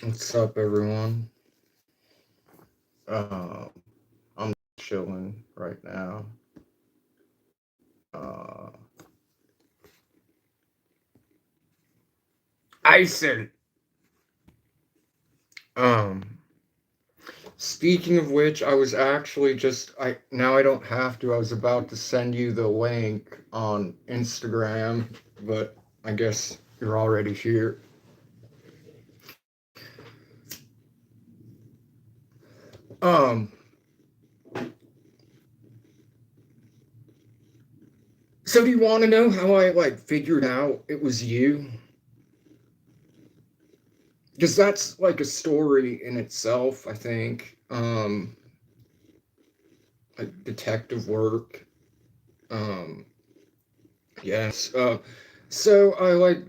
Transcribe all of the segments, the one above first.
What's up, everyone? Um, I'm chilling right now. Uh, Ison. Um, Speaking of which, I was actually just I now I don't have to. I was about to send you the link on Instagram, but I guess you're already here. Um, so do you want to know how I figured out it was you? Because that's like a story in itself, I think. Like detective work. Um, yes. So I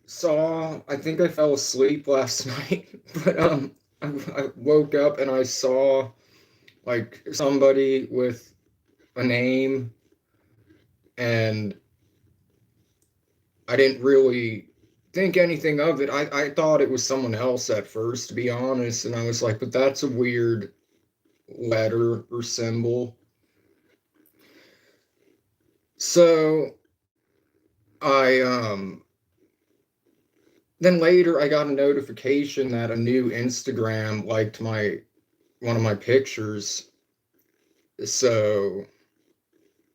saw. I think I fell asleep last night, but I woke up and I saw like somebody with a name, and I didn't really think anything of it. I thought it was someone else at first, to be honest, and I was like, but that's a weird letter or symbol. So I then later I got a notification that a new Instagram liked my one of my pictures. So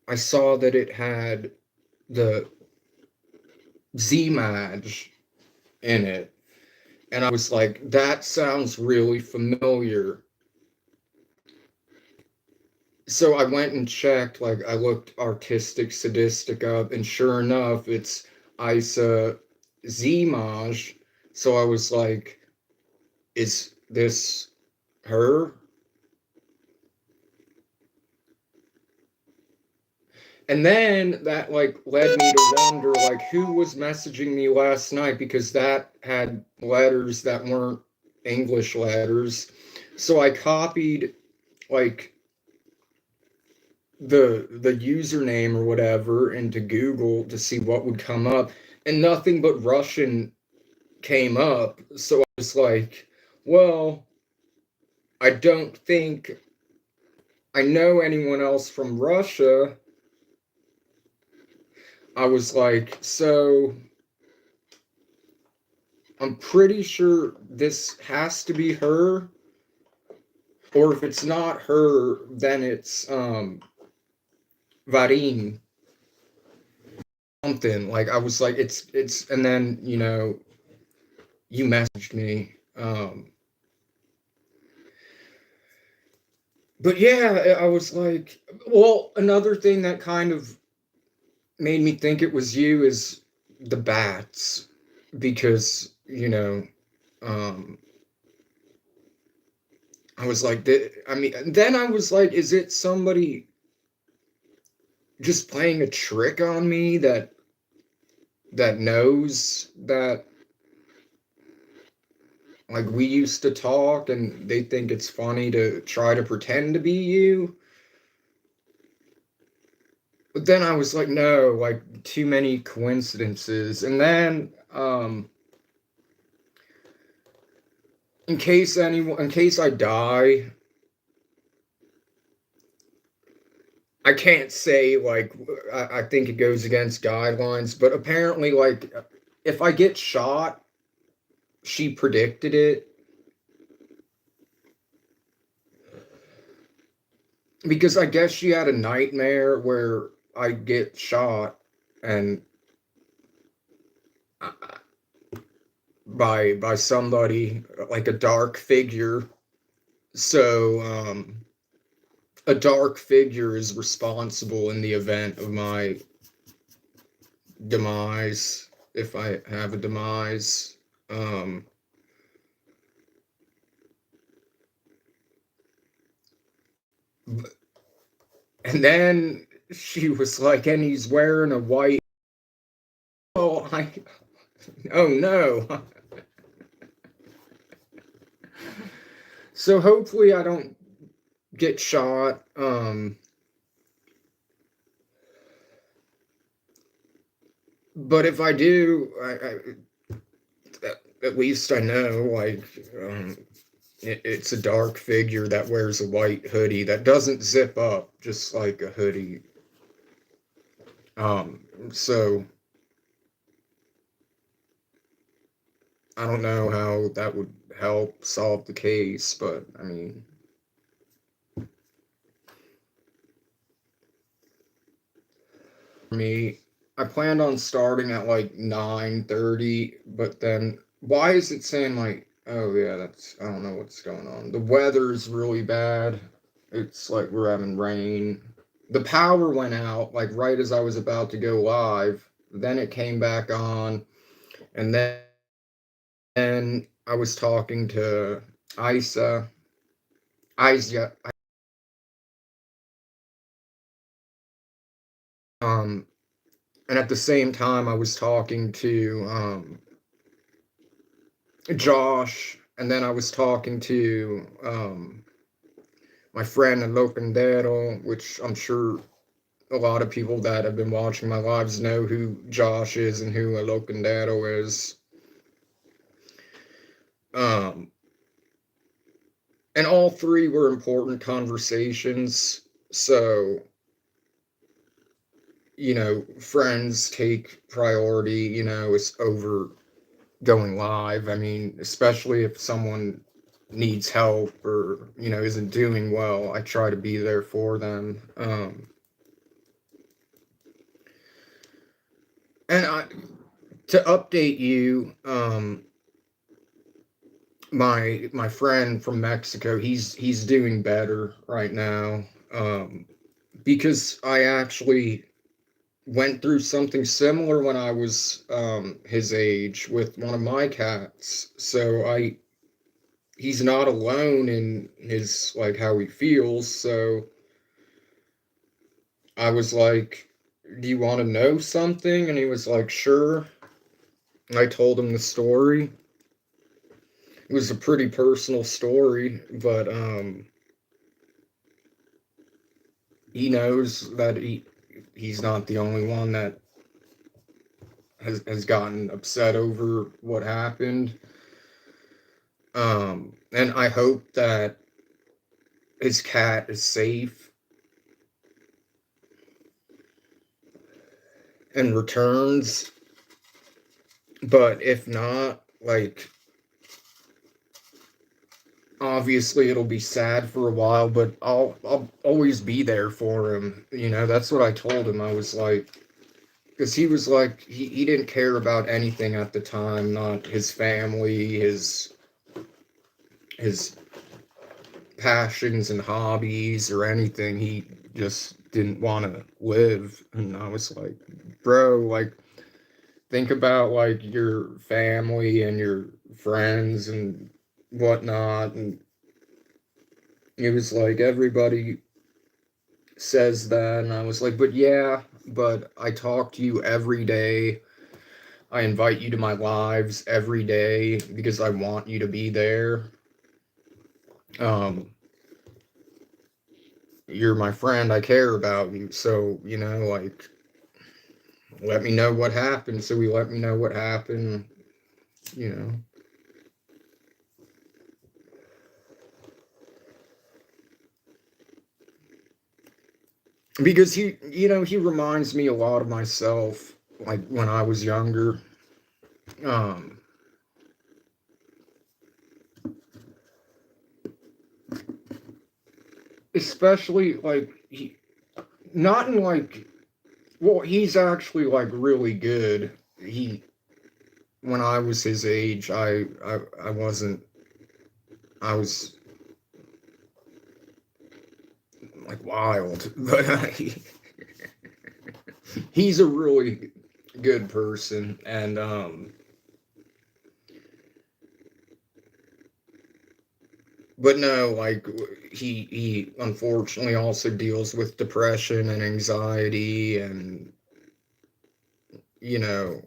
I saw that it had the Z-Madge in it. And I was like, that sounds really familiar. So I went and checked, like I looked artistic sadistic up, and sure enough, it's Isa Z-Maj. So I was like, is this her? And then that led me to wonder who was messaging me last night, because that had letters that weren't English letters. So I copied like the username or whatever into Google to see what would come up, and nothing but Russian came up. So I was like, well, I don't think I know anyone else from Russia. I was like, so I'm pretty sure this has to be her, or if it's not her, then it's Varin something. Like I was like, it's, and then you messaged me. But yeah, I was like, well, another thing that kind of made me think it was you is the bats, because um, I was like, I mean, then I was like, is it somebody just playing a trick on me that knows that we used to talk and they think it's funny to try to pretend to be you? But then I was like, no, too many coincidences. And then in case I die, I can't say I think it goes against guidelines, but apparently if I get shot, she predicted it, because I guess she had a nightmare where I get shot and by somebody, like a dark figure. So a dark figure is responsible in the event of my demise, if I have a demise. Um, and then she was like, and he's wearing a white. Oh, oh no. So hopefully I don't get shot. But if I do, at least I know, like, it's a dark figure that wears a white hoodie that doesn't zip up, just like a hoodie. So I don't know how that would help solve the case, but I mean, me, I planned on starting at like 9:30, but then why is it saying like, oh yeah, that's, I don't know what's going on. The weather's really bad. It's like we're having rain. The power went out like right as I was about to go live. Then it came back on, and then I was talking to Isa, Isa, um, and at the same time I was talking to Josh, and then I was talking to my friend Locandero, which I'm sure a lot of people that have been watching my lives know who Josh is and who Locandero is. Um, and all three were important conversations. So, friends take priority, it's over going live. I mean, especially if someone needs help or, isn't doing well, I try to be there for them. And to update you, my friend from Mexico, he's doing better right now. Because I actually went through something similar when I was his age with one of my cats. So he's not alone in his like how he feels. So I was like, "Do you want to know something?" And he was like, "Sure." I told him the story. It was a pretty personal story, but he knows that he's not the only one that has gotten upset over what happened. And I hope that his cat is safe and returns. But if not, like, obviously it'll be sad for a while, but I'll always be there for him. That's what I told him. I was like, because he was like, he didn't care about anything at the time, not his family, his passions and hobbies or anything. He just didn't want to live. And I was like, bro, like, think about like your family and your friends and whatnot. And it was like everybody says that, and I was like, but yeah, but I talk to you every day. I invite you to my lives every day because I want you to be there. um you're my friend, I care about you, so like, let me know what happened. So he let me know what happened, you know because he reminds me a lot of myself, like when I was younger. um Especially like not in like, well, he's actually like really good. He When I was his age, I wasn't. I was like wild, but he's a really good person. And but no, like, he unfortunately also deals with depression and anxiety and you know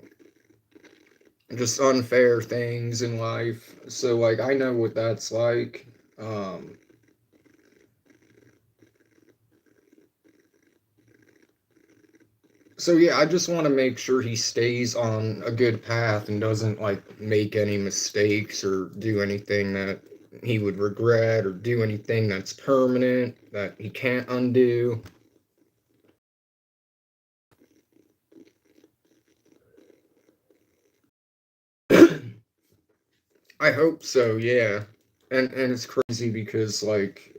just unfair things in life. So like, I know what that's like. um So yeah, I just want to make sure he stays on a good path and doesn't like make any mistakes or do anything that he would regret or do anything that's permanent that he can't undo. I hope so, yeah. And it's crazy because like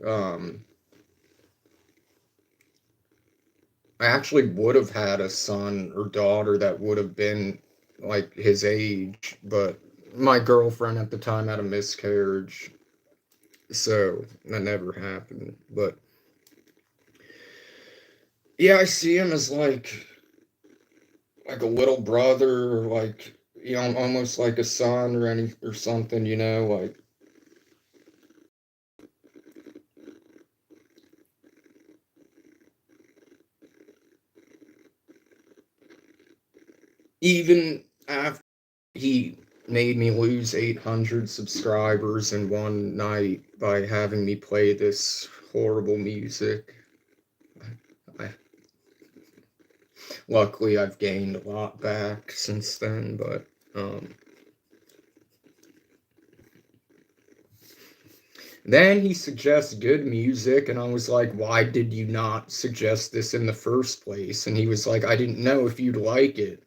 I actually would have had a son or daughter that would have been like his age, but my girlfriend at the time had a miscarriage, so that never happened. But yeah, I see him as like a little brother, or like almost like a son or any or something, like even after he made me lose 800 subscribers in one night by having me play this horrible music. I, luckily, I've gained a lot back since then, but then he suggests good music, and I was like, why did you not suggest this in the first place? And he was like, I didn't know if you'd like it.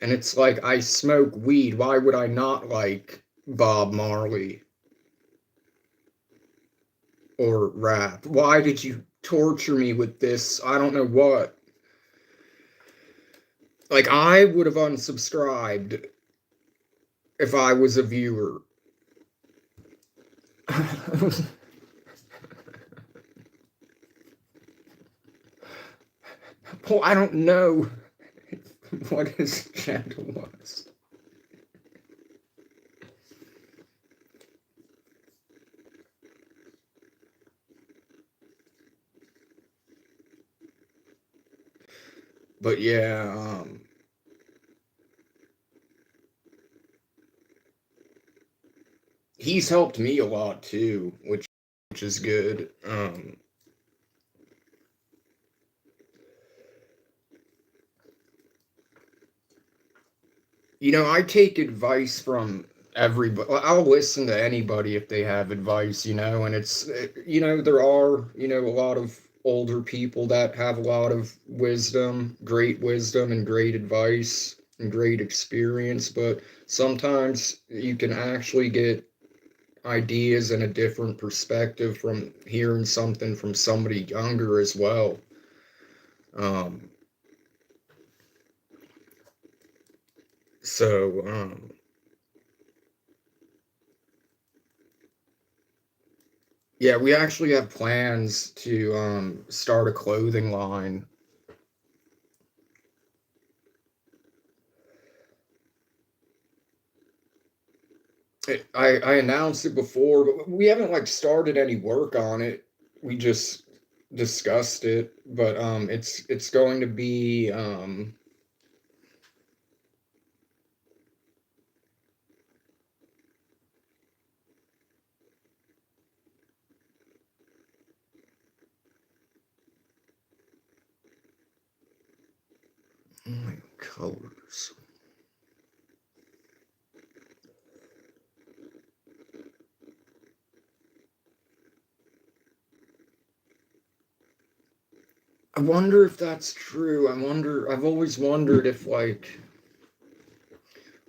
And it's like, I smoke weed. Why would I not like Bob Marley or rap? Why did you torture me with this? I don't know what. Like, I would have unsubscribed if I was a viewer. Well, I don't know what his channel was. But yeah, he's helped me a lot too, which is good. I take advice from everybody. I'll listen to anybody if they have advice, and there are, a lot of older people that have a lot of wisdom, and great advice and great experience, but sometimes you can actually get ideas and a different perspective from hearing something from somebody younger as well. Um, so, yeah, we actually have plans to start a clothing line. I announced it before, but we haven't like started any work on it. We just discussed it, but it's going to be oh my colors. I wonder if that's true. I've always wondered if like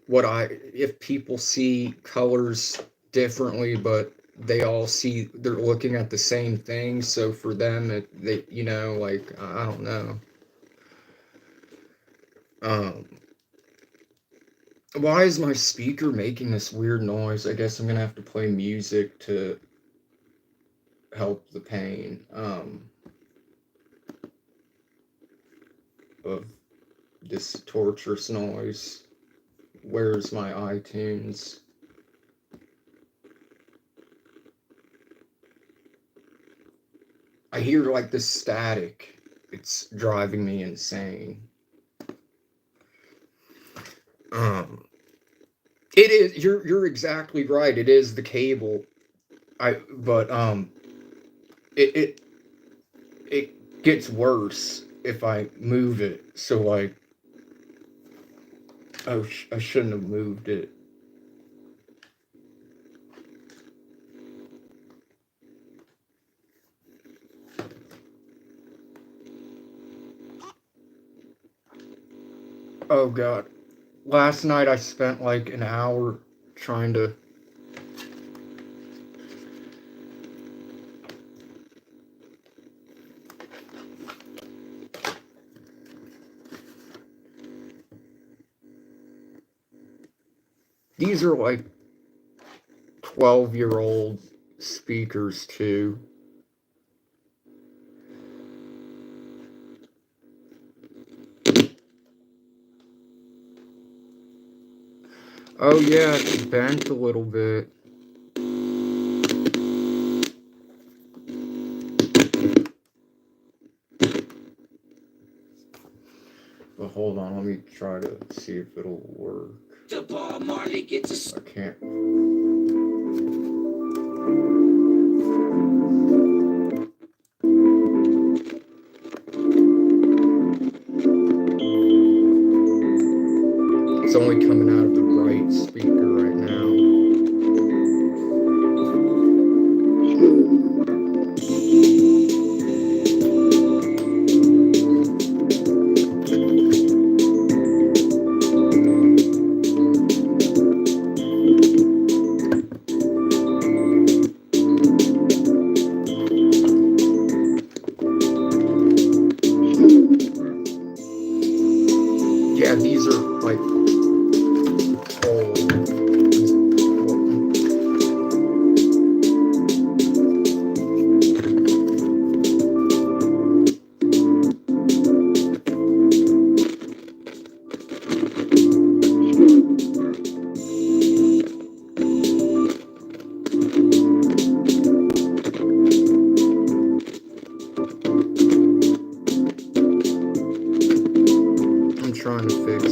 if people see colors differently, but they're looking at the same thing. So for them, like I don't know. Um, why is my speaker making this weird noise? I guess I'm gonna have to play music to help the pain of this torturous noise. Where's my iTunes? I hear like this static. It's driving me insane. Um, it is. You're exactly right. It is the cable. But it gets worse. if I move it. So like, oh, I shouldn't have moved it. Oh god. Last night I spent like an hour trying to... These are like 12-year-old speakers too. Oh yeah, it's bent a little bit. But hold on, let me try to see if it'll work. The Bob Marley gets a... I can't. It's only coming out of the right speaker right now. Yeah, these are like old. I'm trying to fix it.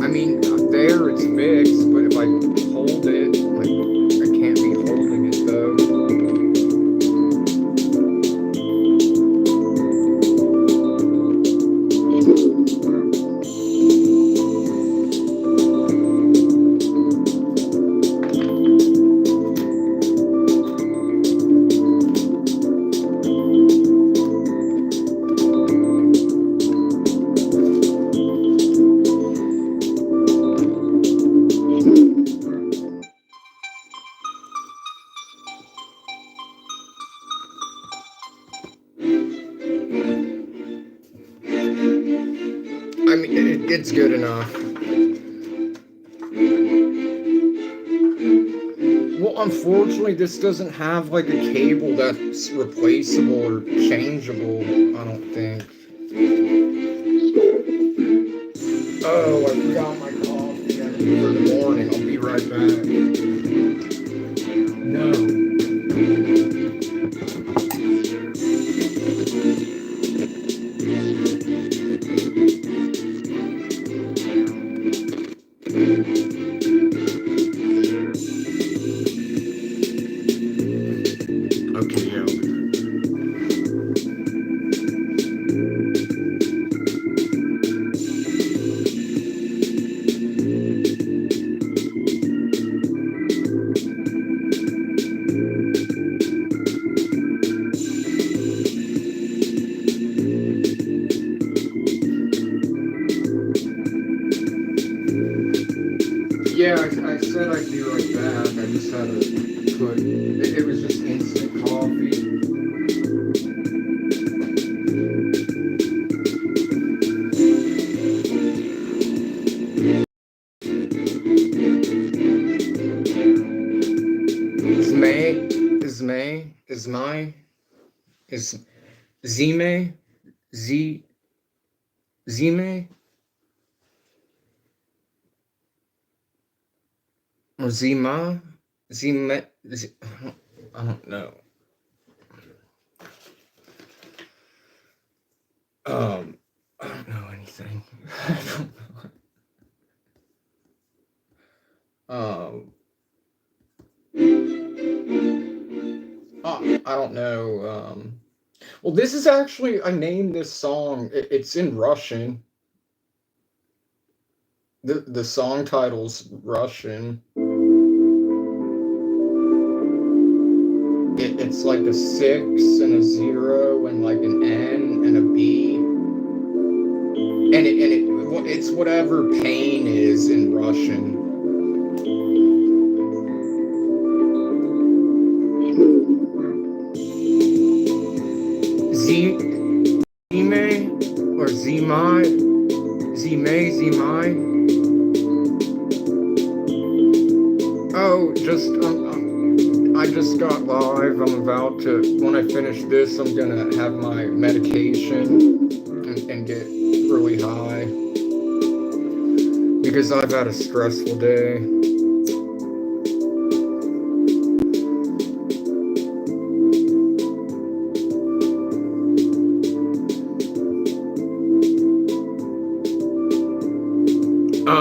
I mean, there it's fixed, but if I hold it, like, I can't be holding it though. I mean, it's good enough. Well, unfortunately, this doesn't have like a cable that's replaceable or changeable, I don't think. Oh, I forgot my coffee for the morning. I'll be right back. No. Okay, yeah. Yeah, I said I'd be right back. I just had to put... It was just instant coffee. Is Zime? Zime? Or Zima? Zime? I don't know. I don't know anything. I don't know. Well, this is actually, I named this song, it's in Russian. The song title's Russian. It's like a 6 and a 0 and like an N and a B. And it's whatever pain is in Russian. Zime or Zimai? Zimai? Oh, I just got live. I'm about to, when I finish this, I'm gonna have my medication and get really high. Because I've had a stressful day.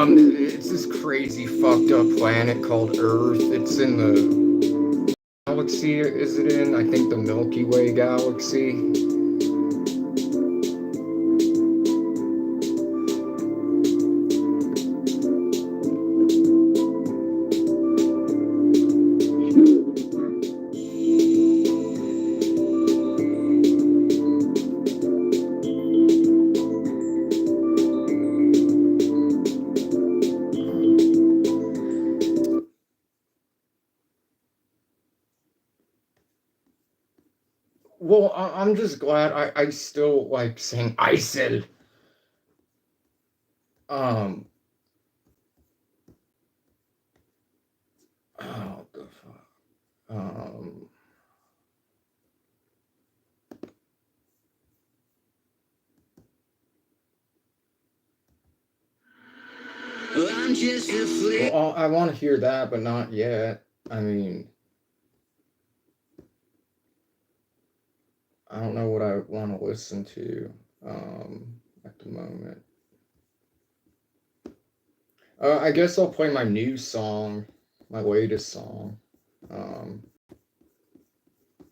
It's this crazy fucked up planet called Earth. It's in the galaxy, is it in? I think the Milky Way galaxy. Well, I'm just glad I still like saying ISIL. Oh, the fuck. I'm just a flip. Well, I want to hear that, but not yet. I mean, I don't know what I want to listen to at the moment. I guess I'll play my new song, my latest song.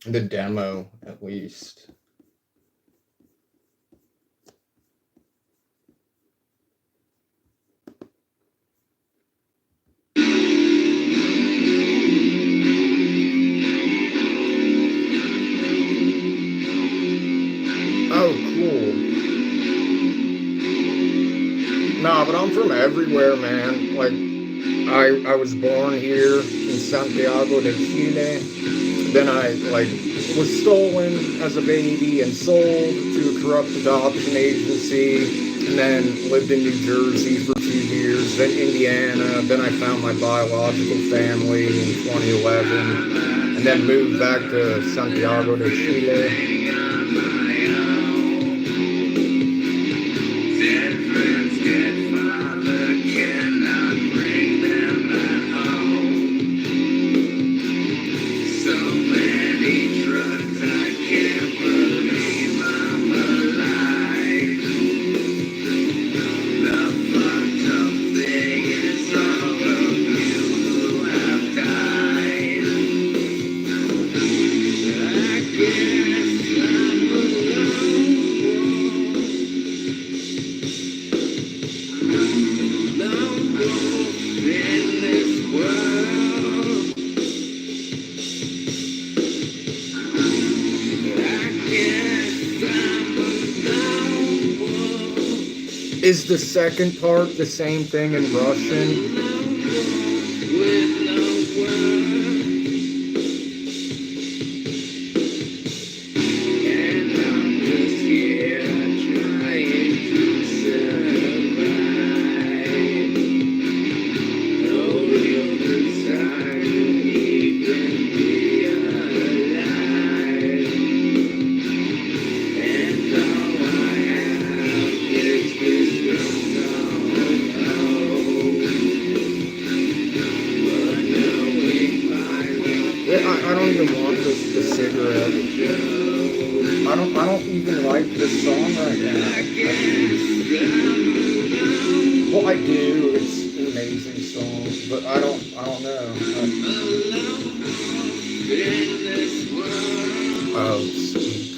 The demo, at least. Oh, cool. Nah, but I'm from everywhere, man. Like, I was born here in Santiago de Chile. Then I, like, was stolen as a baby and sold to a corrupt adoption agency. And then lived in New Jersey for 2 years, then Indiana. Then I found my biological family in 2011. And then moved back to Santiago de Chile. Is the second part the same thing in Russian? don't even want the cigarette. I don't even like this song right now. Well, I do. It's an amazing song, but I don't know. Oh, speaker.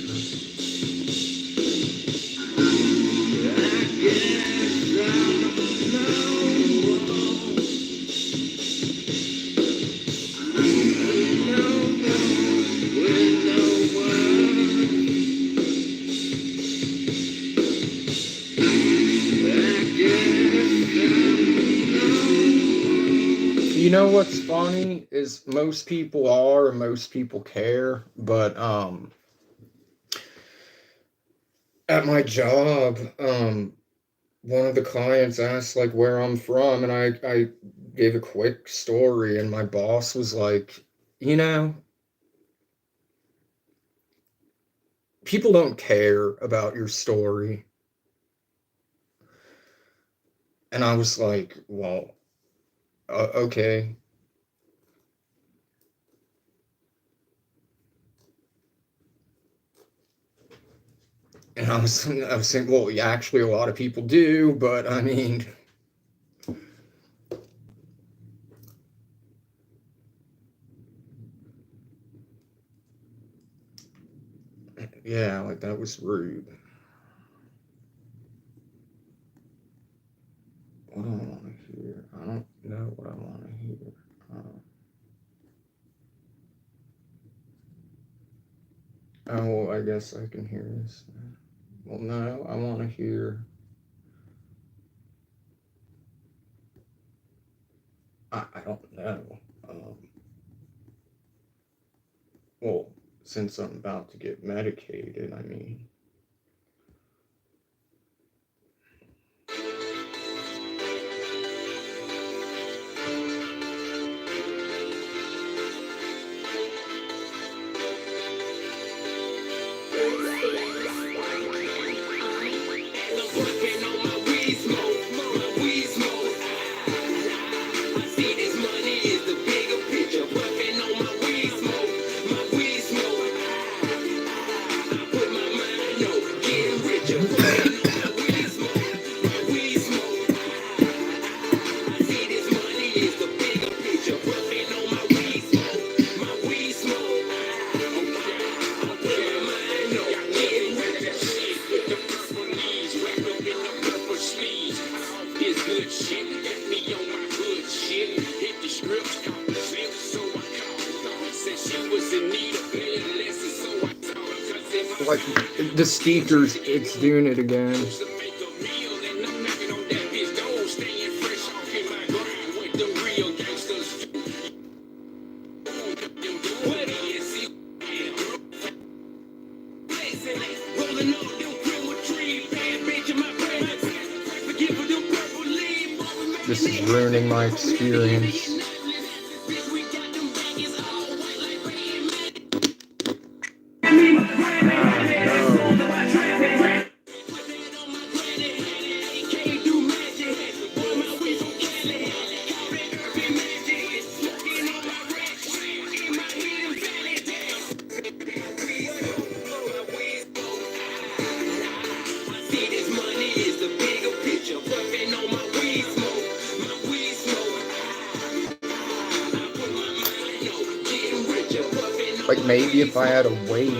You know what's funny is most people are and most people care, but at my job, one of the clients asked like where I'm from, and I gave a quick story, and my boss was like, you know, people don't care about your story. And I was like, well, okay. And I was saying, well, yeah, actually, a lot of people do, but I mean, yeah, like that was rude. What do I want to hear? I don't know what I want to hear. Oh, well, I guess I can hear this. Well, no, I want to hear. I don't know. Um, well, since I'm about to get medicated, I mean. Like the speakers, it's doing it again. This is ruining my experience. Like maybe if I had a weight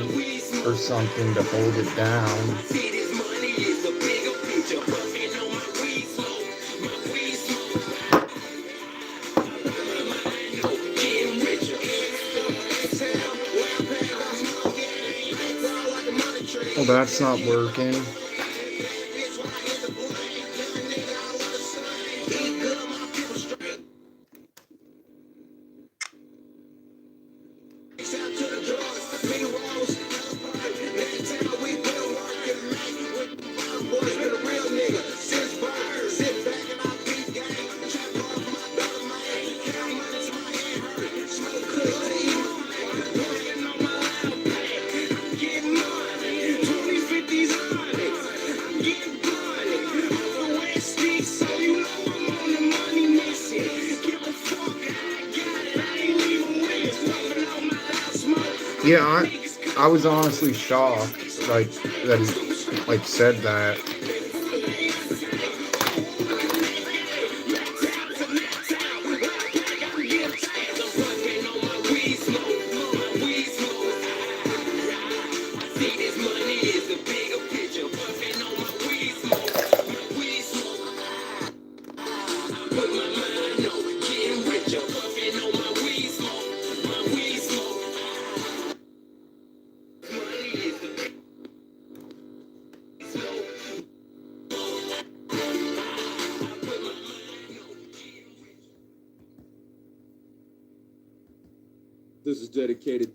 or something to hold it down. Well, that's not working. Yeah, I was honestly shocked, like, that he, like, said that. This is dedicated.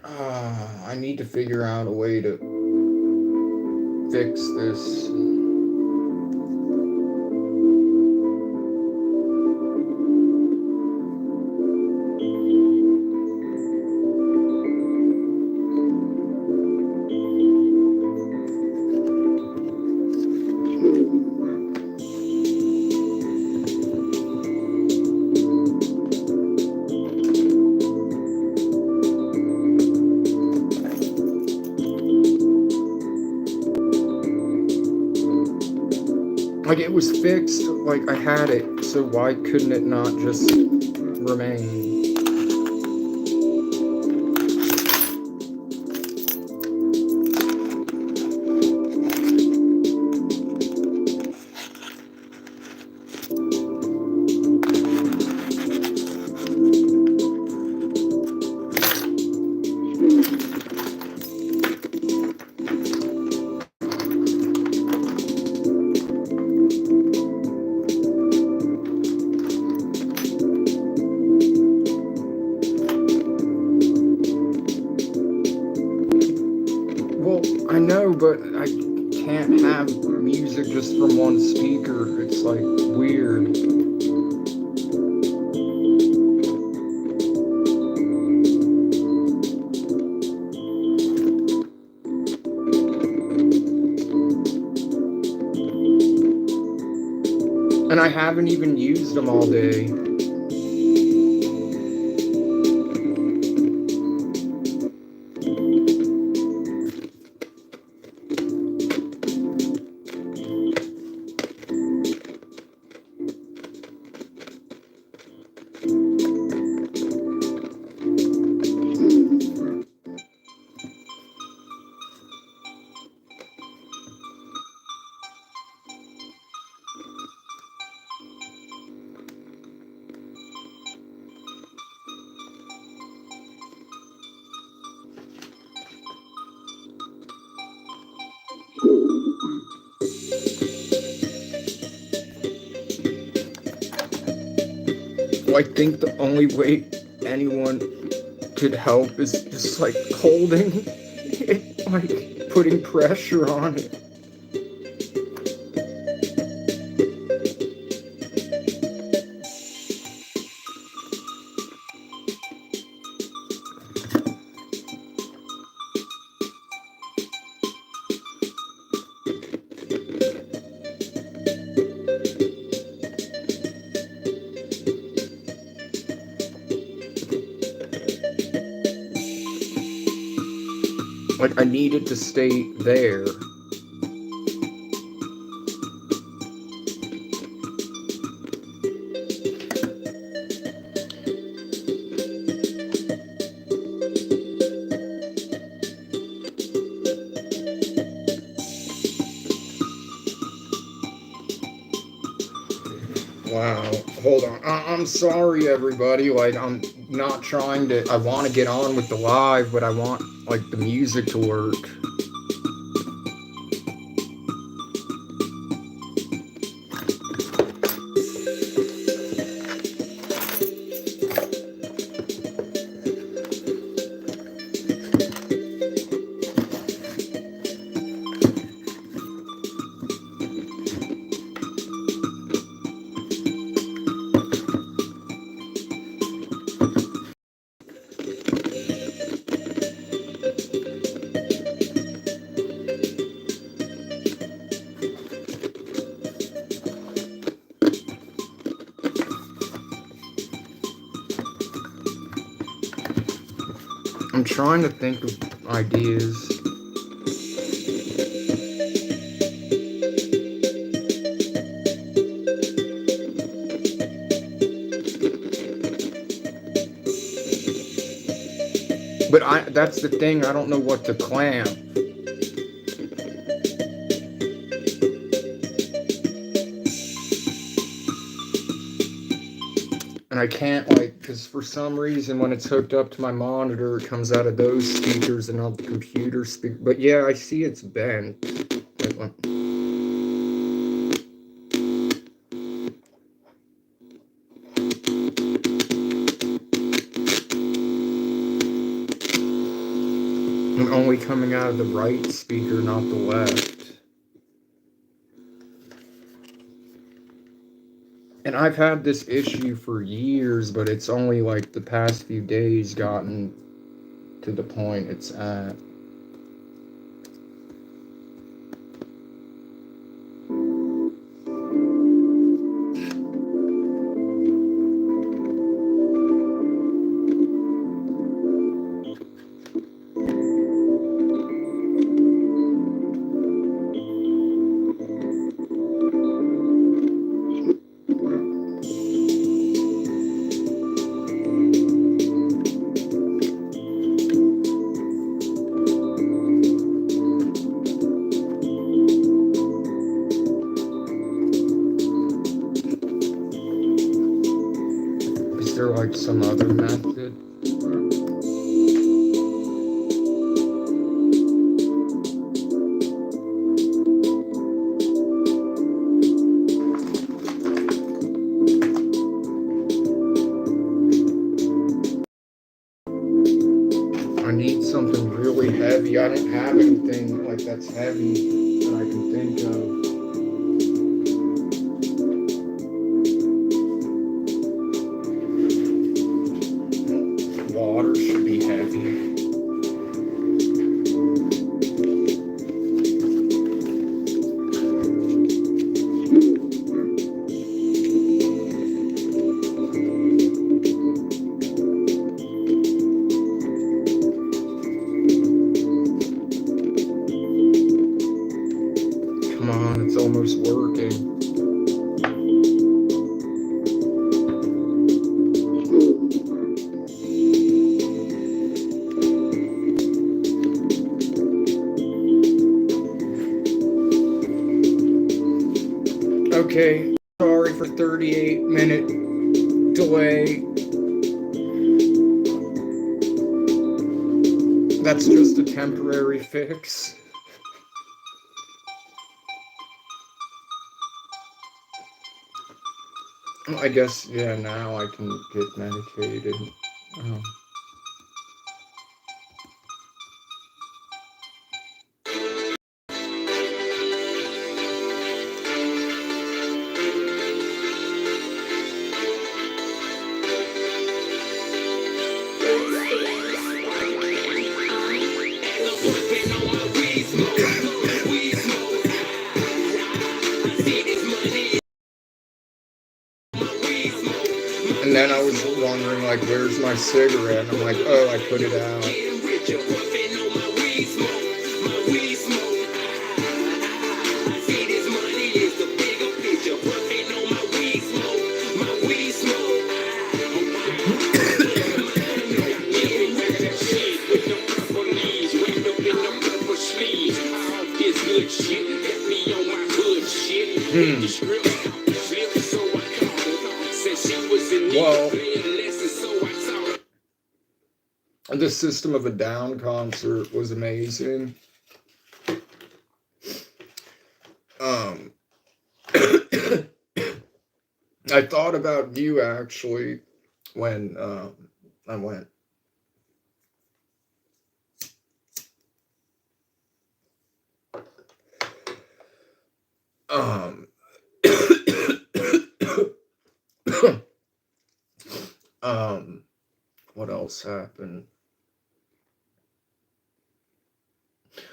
I need to figure out a way to fix this. Like, it was fixed, like, I had it, so why couldn't it not just remain? Well, I know, but I can't have music just from one speaker. It's, like, weird. And I haven't even used them all day. Well, I think the only way anyone could help is just, like, holding it, like, putting pressure on it. Like, I needed to stay there. Wow. Hold on. I'm sorry, everybody. Like, I'm not trying to. I want to get on with the live, but I want, like, the music to work. I'm trying to think of ideas. But that's the thing, I don't know what to clamp. And I can't, like, because for some reason when it's hooked up to my monitor, it comes out of those speakers and not the computer speaker. But yeah, I see it's bent. And only coming out of the right speaker, not the left. And I've had this issue for years, but it's only like the past few days gotten to the point it's at. Is there like some other method? I need something really heavy. I don't have anything like that's heavy that I can think of. Water should be heavy. Come on, it's almost working. Okay, sorry for 38-minute delay. That's just a temporary fix. I guess, yeah, now I can get medicated. Oh. And then I was wondering, like, where's my cigarette? And I'm like, oh, I put it out. Well, the System of a Down concert was amazing. I thought about you actually when I went. What else happened?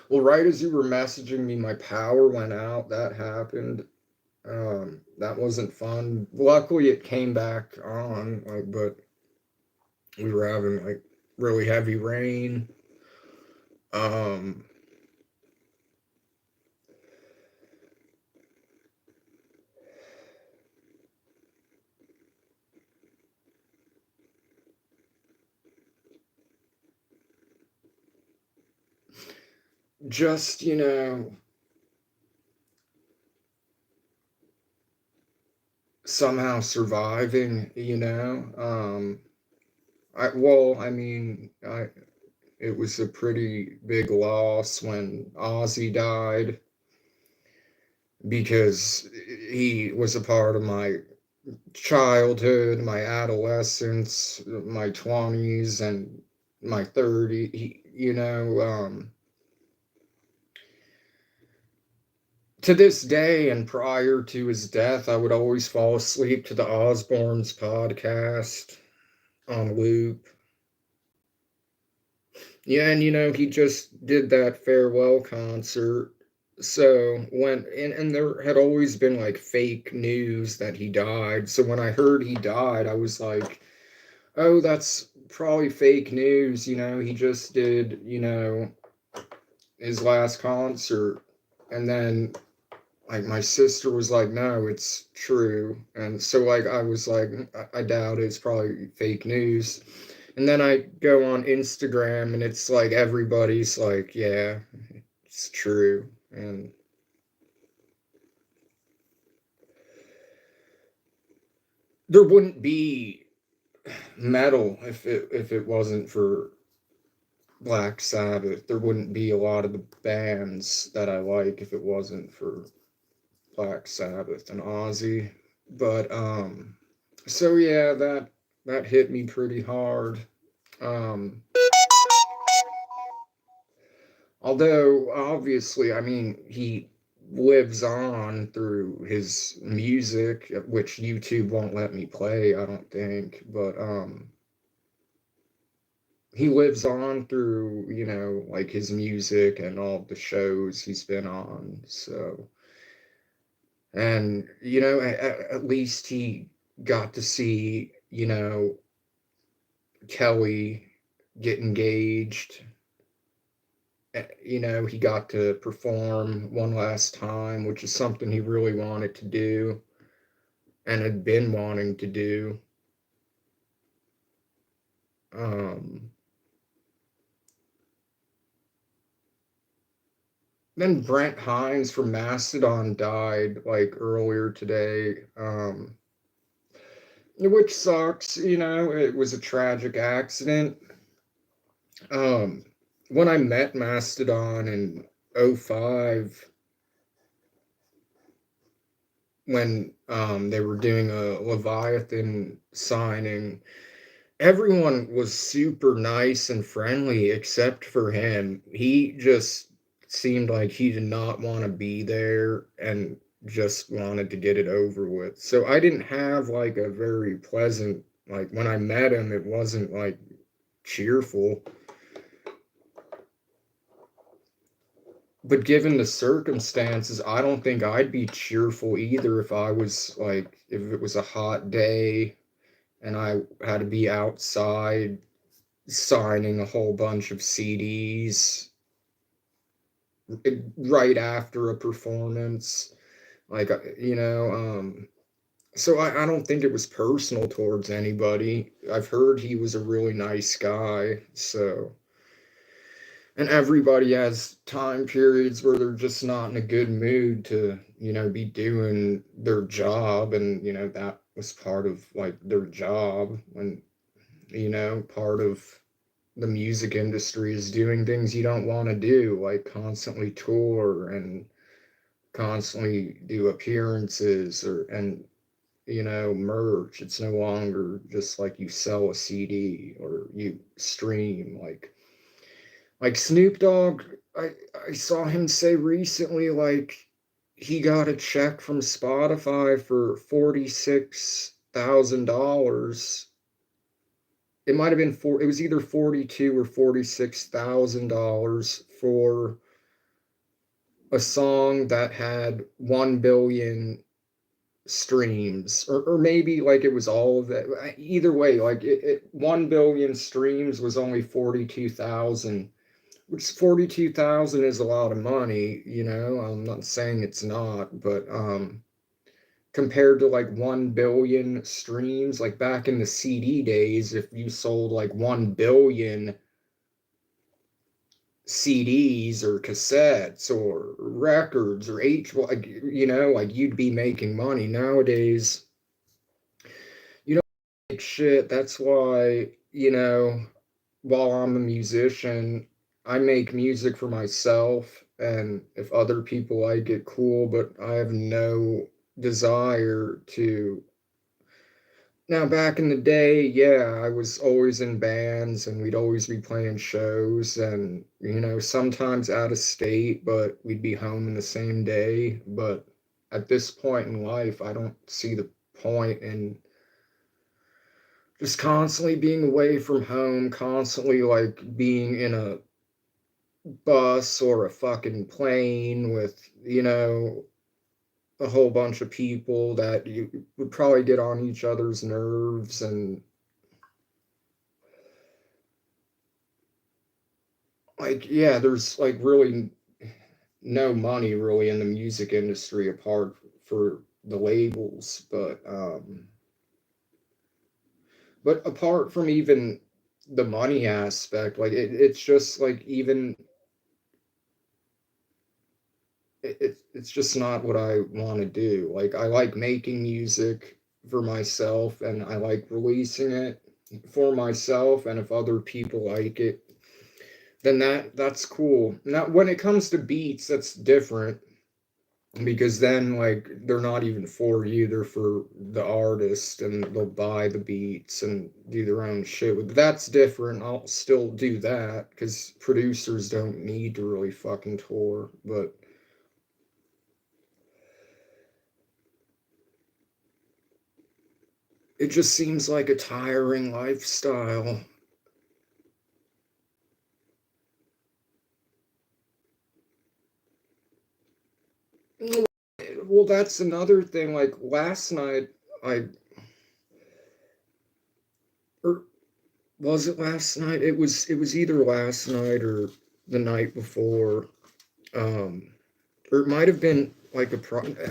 Well, right as you were messaging me, my power went out. That happened. That wasn't fun. Luckily, it came back on. Like, but we were having like really heavy rain. Just, somehow surviving, I mean, it was a pretty big loss when Ozzy died because he was a part of my childhood, my adolescence, my 20s, and my 30s. To this day and prior to his death, I would always fall asleep to the Osbournes podcast on loop. Yeah, and he just did that farewell concert. So and there had always been like fake news that he died. So when I heard he died, I was like, oh, that's probably fake news. He just did, his last concert. And then like my sister was like, no, it's true. And so like I was like, I doubt it's probably fake news. And then I go on Instagram and it's like everybody's like, yeah, it's true. And there wouldn't be metal if it wasn't for Black Sabbath. There wouldn't be a lot of the bands that I like if it wasn't for Black Sabbath and Ozzy. But so yeah, that hit me pretty hard. Um Although obviously, I mean, he lives on through his music, which YouTube won't let me play, I don't think, but he lives on through, like his music and all the shows he's been on. So, and at least he got to see, Kelly get engaged. He got to perform one last time, which is something he really wanted to do and had been wanting to do. Um, then Brent Hines from Mastodon died like earlier today, which sucks. It was a tragic accident. Um, when I met Mastodon in '05, when they were doing a Leviathan signing, everyone was super nice and friendly except for him. He just seemed like he did not want to be there and just wanted to get it over with. So I didn't have like a very pleasant, like when I met him, it wasn't like cheerful. But given the circumstances, I don't think I'd be cheerful either if I was like, if it was a hot day and I had to be outside signing a whole bunch of CDs right after a performance. Like, so I don't think it was personal towards anybody. I've heard he was a really nice guy. So, and everybody has time periods where they're just not in a good mood to, be doing their job. And, that was part of like their job when, part of the music industry is doing things you don't want to do, like constantly tour and constantly do appearances and merch. It's no longer just like you sell a CD or you stream like Snoop Dogg. I saw him say recently like he got a check from Spotify for $46,000. It might have been it was either 42 or $46,000 for a song that had 1 billion streams, or maybe like it was all of it. Either way, like 1 billion streams was only 42,000, which 42,000 is a lot of money, you know. I'm not saying it's not, but compared to like 1 billion streams, like back in the CD days, if you sold like 1 billion CDs or cassettes or records or like, you know, like you'd be making money. Nowadays, you don't make shit. That's why, you know, while I'm a musician, I make music for myself, and if other people like it, cool, but I have no desire to. Now, back in the day, yeah, I was always in bands and we'd always be playing shows and, you know, sometimes out of state, but we'd be home in the same day. But at this point in life, I don't see the point in just constantly being away from home, constantly like being in a bus or a fucking plane with, you know, a whole bunch of people that you would probably get on each other's nerves. And like, yeah, there's like really no money really in the music industry apart for the labels, but apart from even the money aspect, like it's just like even it's just not what I want to do. Like I like making music for myself and I like releasing it for myself, and if other people like it, then that's cool. Now when it comes to beats, that's different, because then like they're not even for you, they're for the artist, and they'll buy the beats and do their own shit with. That's different. I'll still do that because producers don't need to really fucking tour, but it just seems like a tiring lifestyle. Well, that's another thing. Like last night, I, or was it last night? It was either last night or the night before. Um, or it might have been like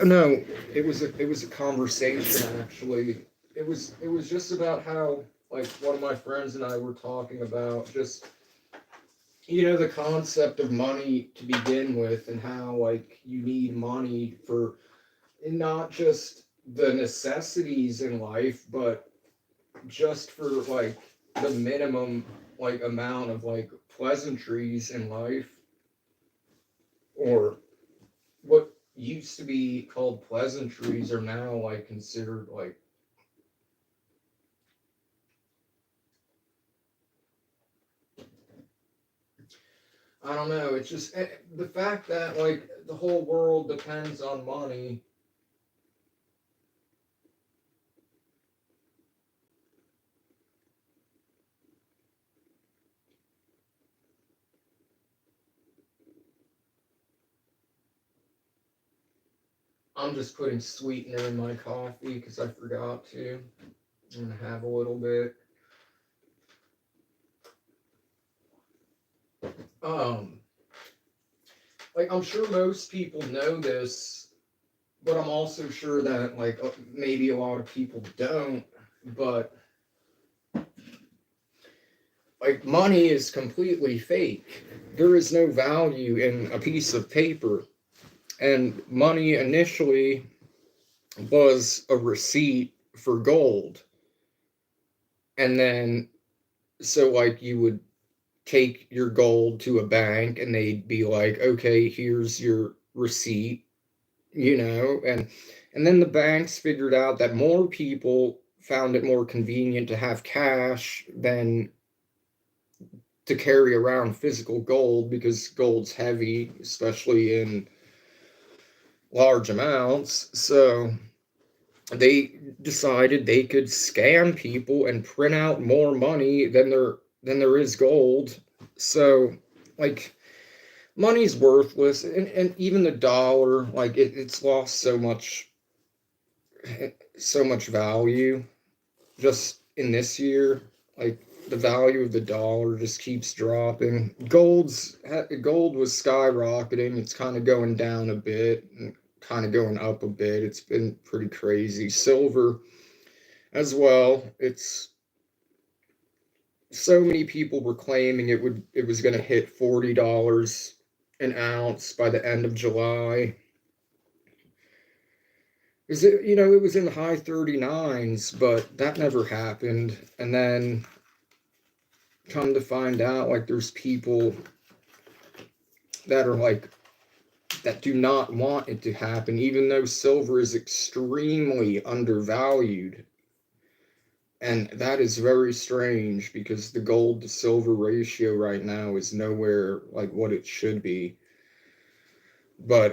no, it was a conversation actually. It was just about how like one of my friends and I were talking about just, you know, the concept of money to begin with, and how like you need money for not just the necessities in life, but just for like the minimum like amount of like pleasantries in life, or what used to be called pleasantries are now like considered like, I don't know. It's just the fact that like the whole world depends on money. I'm just putting sweetener in my coffee because I forgot to. I'm gonna have a little bit. Um, like I'm sure most people know this, but I'm also sure that like maybe a lot of people don't. But like money is completely fake. There is no value in a piece of paper. And money initially was a receipt for gold. And then, so like you would take your gold to a bank and they'd be like, okay, here's your receipt, you know, and then the banks figured out that more people found it more convenient to have cash than to carry around physical gold, because gold's heavy, especially in large amounts. So they decided they could scam people and print out more money than there is gold. So like money's worthless, and even the dollar, like it's lost so much so much value just in this year. Like the value of the dollar just keeps dropping. Gold was skyrocketing. It's kind of going down a bit and kind of going up a bit. It's been pretty crazy. Silver as well. It's so many people were claiming it was going to hit $40 an ounce by the end of July. Is it, it was in the high 39s, but that never happened. And then come to find out, like, there's people that are like, that do not want it to happen, even though silver is extremely undervalued. And that is very strange because the gold to silver ratio right now is nowhere like what it should be. But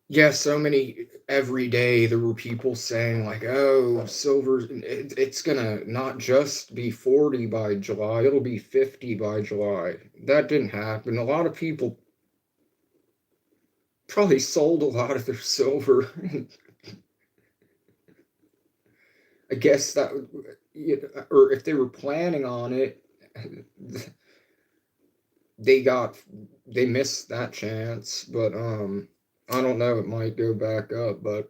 yeah, so many every day there were people saying like, "Oh, silver, it's gonna not just be 40 by July, it'll be 50 by July." That didn't happen. A lot of people probably sold a lot of their silver. I guess that, or if they were planning on it, they got they missed that chance. But I don't know. It might go back up, but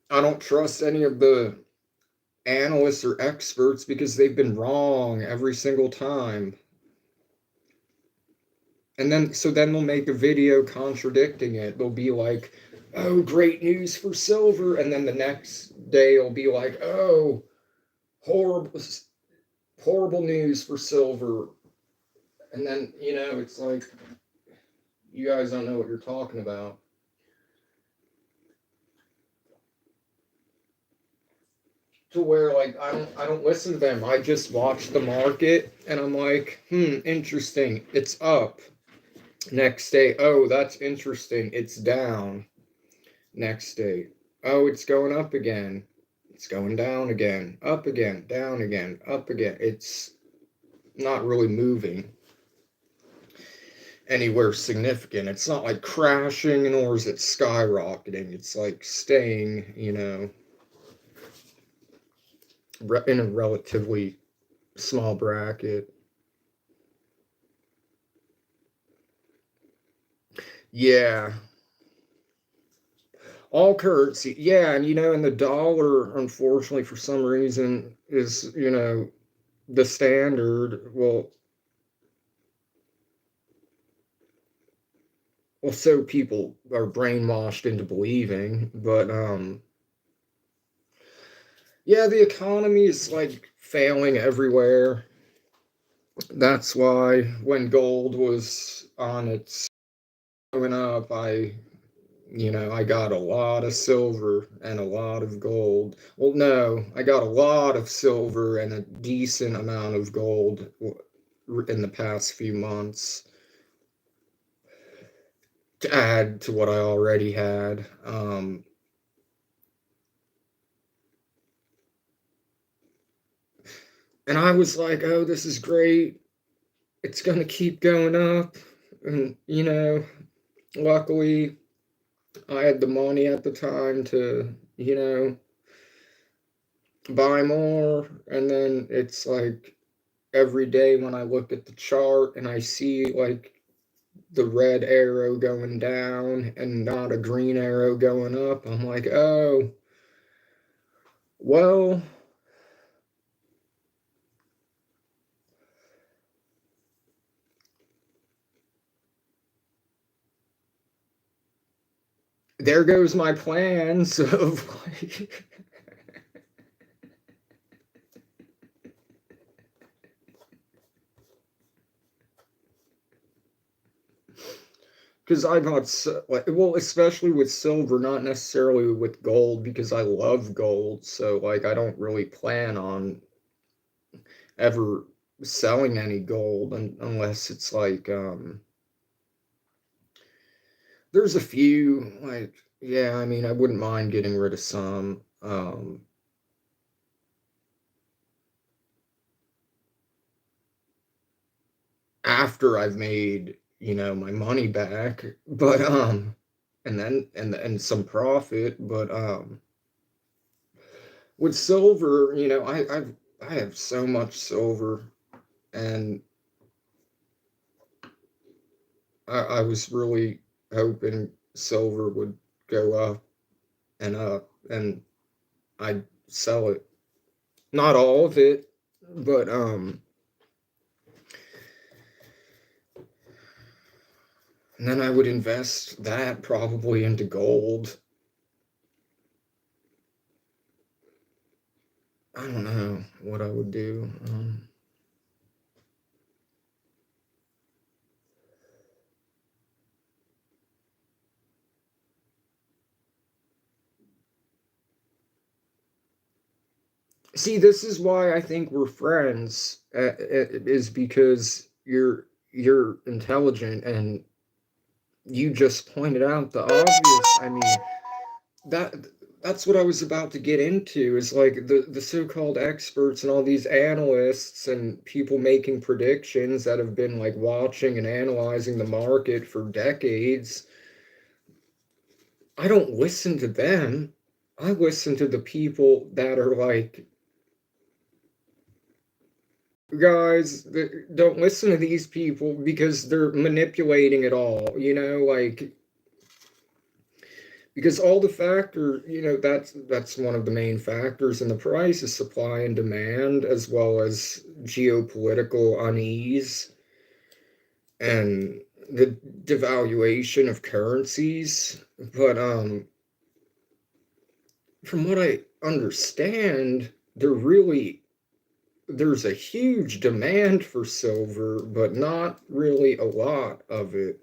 I don't trust any of the analysts or experts because they've been wrong every single time. And then they'll make a video contradicting it. They'll be like, "Oh, great news for silver," and then the next day it'll be like, "Oh, horrible news for silver." And then, it's like, you guys don't know what you're talking about. To where, like, I don't listen to them. I just watch the market and I'm like, interesting. It's up. Next day, oh, that's interesting. It's down. Next day, oh, it's going up again. It's going down again. Up again, down again, up again. It's not really moving anywhere significant. It's not like crashing nor is it skyrocketing. It's like staying, in a relatively small bracket. Yeah. All currency. Yeah, and the dollar, unfortunately, for some reason, is, the standard. Well, so people are brainwashed into believing, but yeah, the economy is like failing everywhere. That's why when gold was on its going up, I got a lot of silver and a lot of gold. Well, no, I got a lot of silver and a decent amount of gold in the past few months to add to what I already had. And I was like, "Oh, this is great. It's going to keep going up." And, luckily, I had the money at the time to, buy more. And then it's like every day when I look at the chart and I see like the red arrow going down and not a green arrow going up, I'm like, "Oh, well, there goes my plans of like." Because I got like, well, especially with silver, not necessarily with gold, because I love gold. So like, I don't really plan on ever selling any gold unless it's like there's a few like, yeah, I mean, I wouldn't mind getting rid of some after I've made, my money back. But and then and some profit. But with silver, I have so much silver, and I was really hoping silver would go up, and I'd sell it. Not all of it, but and then I would invest that probably into gold. I don't know what I would do. See, this is why I think we're friends. Is because you're intelligent, and you just pointed out the obvious. I mean, that that's what I was about to get into, is like the so-called experts and all these analysts and people making predictions that have been like watching and analyzing the market for decades. I don't listen to them. I listen to the people that are like, guys, don't listen to these people because they're manipulating it all, like, because all the factors, that's one of the main factors in the price is supply and demand, as well as geopolitical unease and the devaluation of currencies. But from what I understand, there's a huge demand for silver, but not really a lot of it,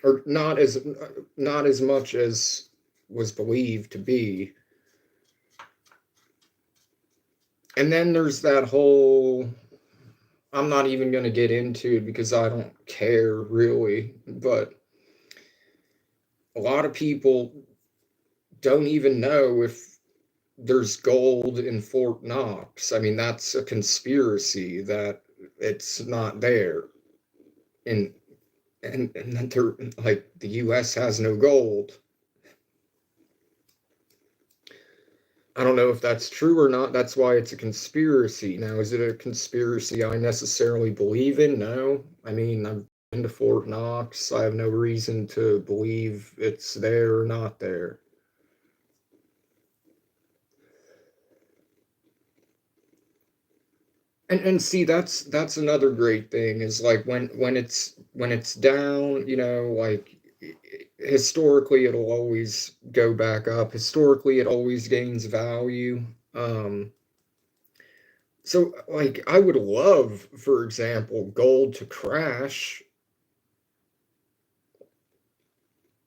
or not as much as was believed to be. And then there's that whole, I'm not even going to get into it because I don't care really, but a lot of people don't even know if there's gold in Fort Knox. I mean, that's a conspiracy that it's not there. And and that they're like, the US has no gold. I don't know if that's true or not. That's why it's a conspiracy. Now, is it a conspiracy I necessarily believe in? No. I mean, I've been to Fort Knox. I have no reason to believe it's there or not there. And see, that's another great thing, is like when it's down, like, historically it'll always go back up. Historically, it always gains value. So, like, I would love, for example, gold to crash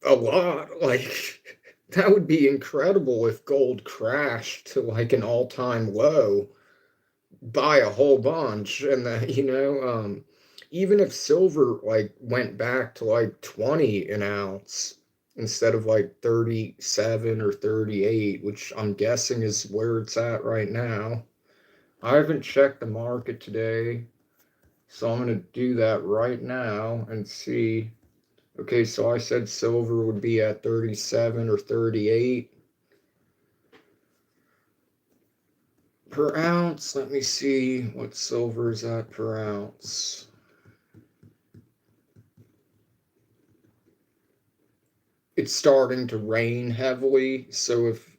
a lot. Like, that would be incredible if gold crashed to like an all-time low by a whole bunch. And then, even if silver like went back to like 20 an ounce instead of like 37 or 38, which I'm guessing is where it's at right now. I haven't checked the market today. So I'm going to do that right now and see. Okay, so I said silver would be at 37 or 38 per ounce. Let me see what silver is at per ounce. It's starting to rain heavily, so if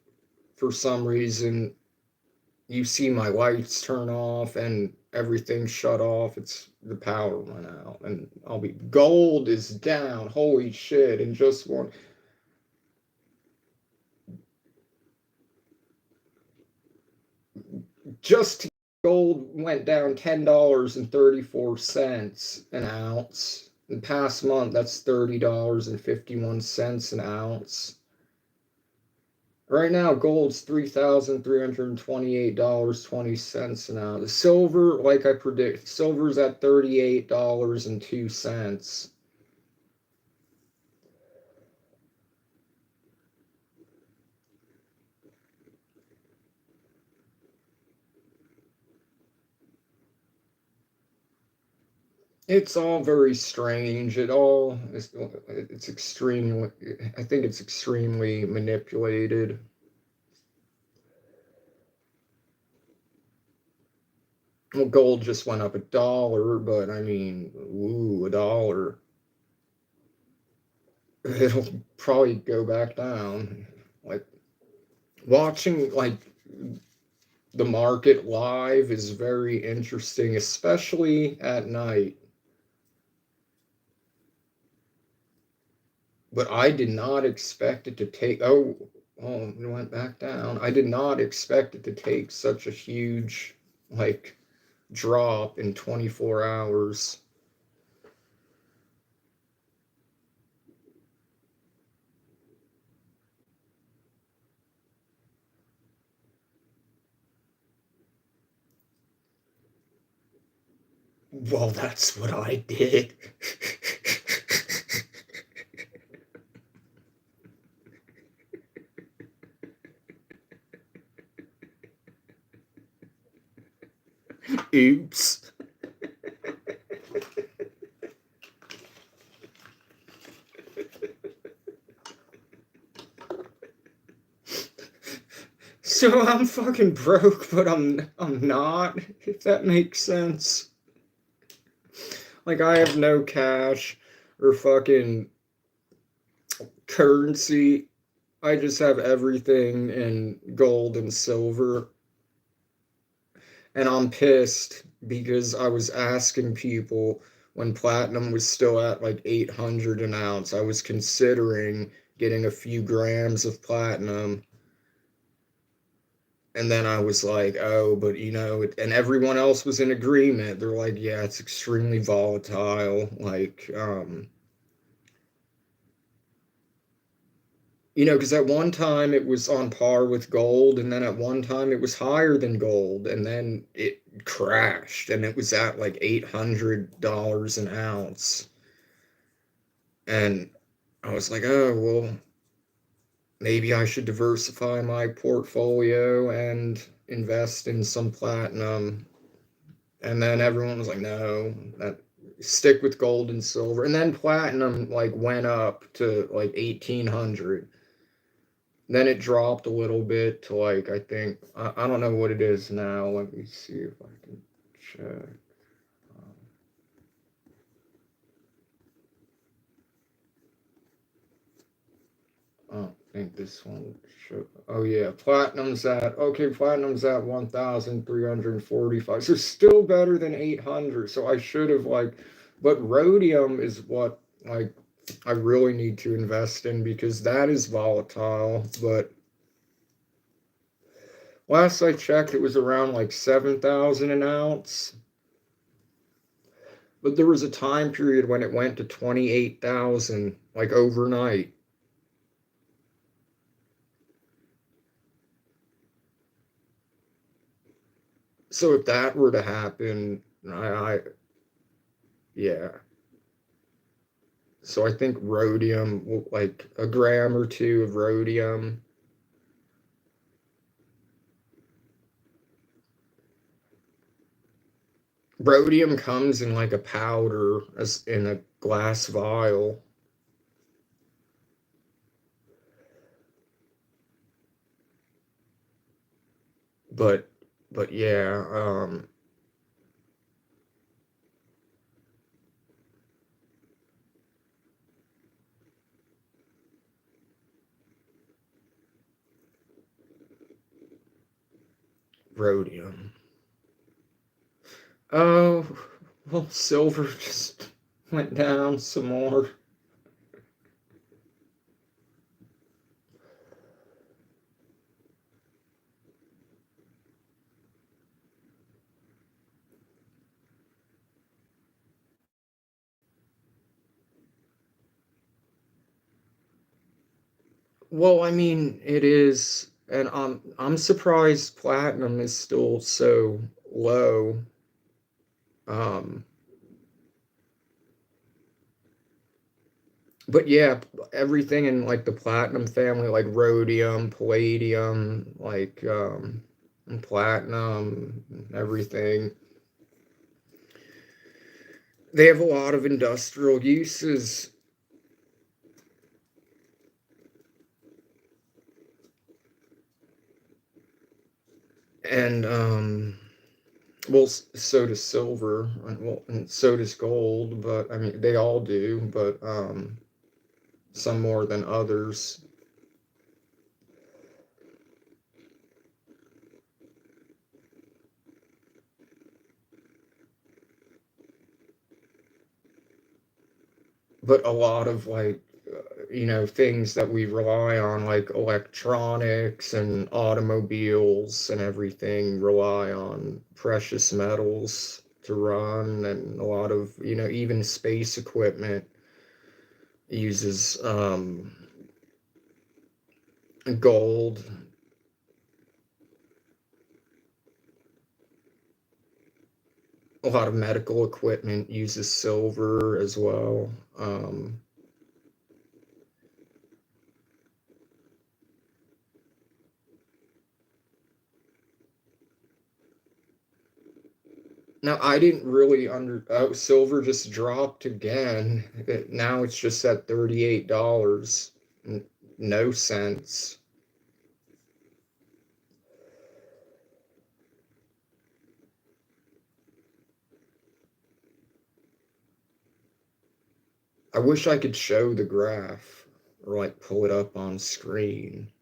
for some reason you see my lights turn off and everything shut off, it's the power went out, and gold is down. Holy shit. And just gold went down $10.34 an ounce. In the past month, that's $30.51 an ounce. Right now, gold's $3,328.20 an ounce. Silver, like I predict, silver's at $38.02. It's all very strange. It all is, it's extremely, I think it's extremely manipulated. Well, gold just went up $1, but I mean, ooh, $1. It'll probably go back down. Like watching the market live is very interesting, especially at night. But I did not expect it to take, oh, it went back down. I did not expect it to take such a huge, like, drop in 24 hours. Well, that's what I did. Oops. So I'm fucking broke, but I'm not, if that makes sense. Like I have no cash or fucking currency. I just have everything in gold and silver. And I'm pissed because I was asking people when platinum was still at like 800 an ounce. I was considering getting a few grams of platinum. And then I was like, oh, but and everyone else was in agreement. They're like, yeah, it's extremely volatile. Like, because at one time it was on par with gold, and then at one time it was higher than gold, and then it crashed, and it was at like $800 an ounce. And I was like, oh, well, maybe I should diversify my portfolio and invest in some platinum. And then everyone was like, no, that stick with gold and silver. And then platinum like went up to like 1800. Then it dropped a little bit to like I think I don't know what it is now. Let me see if I can check. I don't think this one should. Oh yeah, platinum's at 1,345. So still better than 800. So I should have but rhodium is what like I really need to invest in because that is volatile. But last I checked, it was around like 7,000 an ounce. But there was a time period when it went to 28,000, like overnight. So if that were to happen, yeah. So I think rhodium, like a gram or two of rhodium. Rhodium comes in like a powder, as in a glass vial. But, but yeah, rhodium. Oh, well, silver just went down some more. Well, I mean, it is, and I'm surprised platinum is still so low. Um, but yeah, everything in like the platinum family, like rhodium, palladium, and platinum, everything. They have a lot of industrial uses. And well, so does silver, and so does gold, but I mean they all do, but some more than others. But a lot of things that we rely on, like electronics and automobiles and everything, rely on precious metals to run, and a lot of even space equipment uses gold. A lot of medical equipment uses silver as well. Now I didn't really silver just dropped again. Now it's just at $38. No cents. I wish I could show the graph or like pull it up on screen.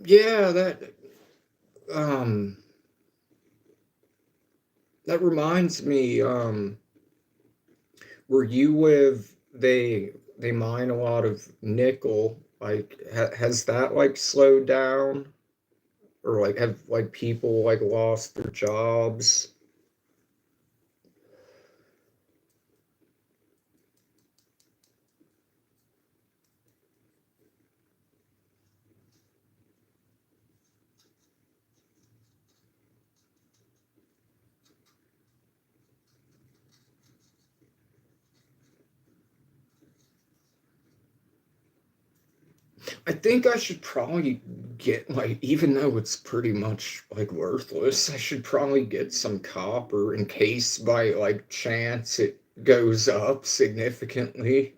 Yeah, um that reminds me, where you live, they mine a lot of nickel. Like, has that like slowed down, or like have like people like lost their jobs? I think I should probably get, like, even though it's pretty much like worthless, I should probably get some copper in case by like chance it goes up significantly,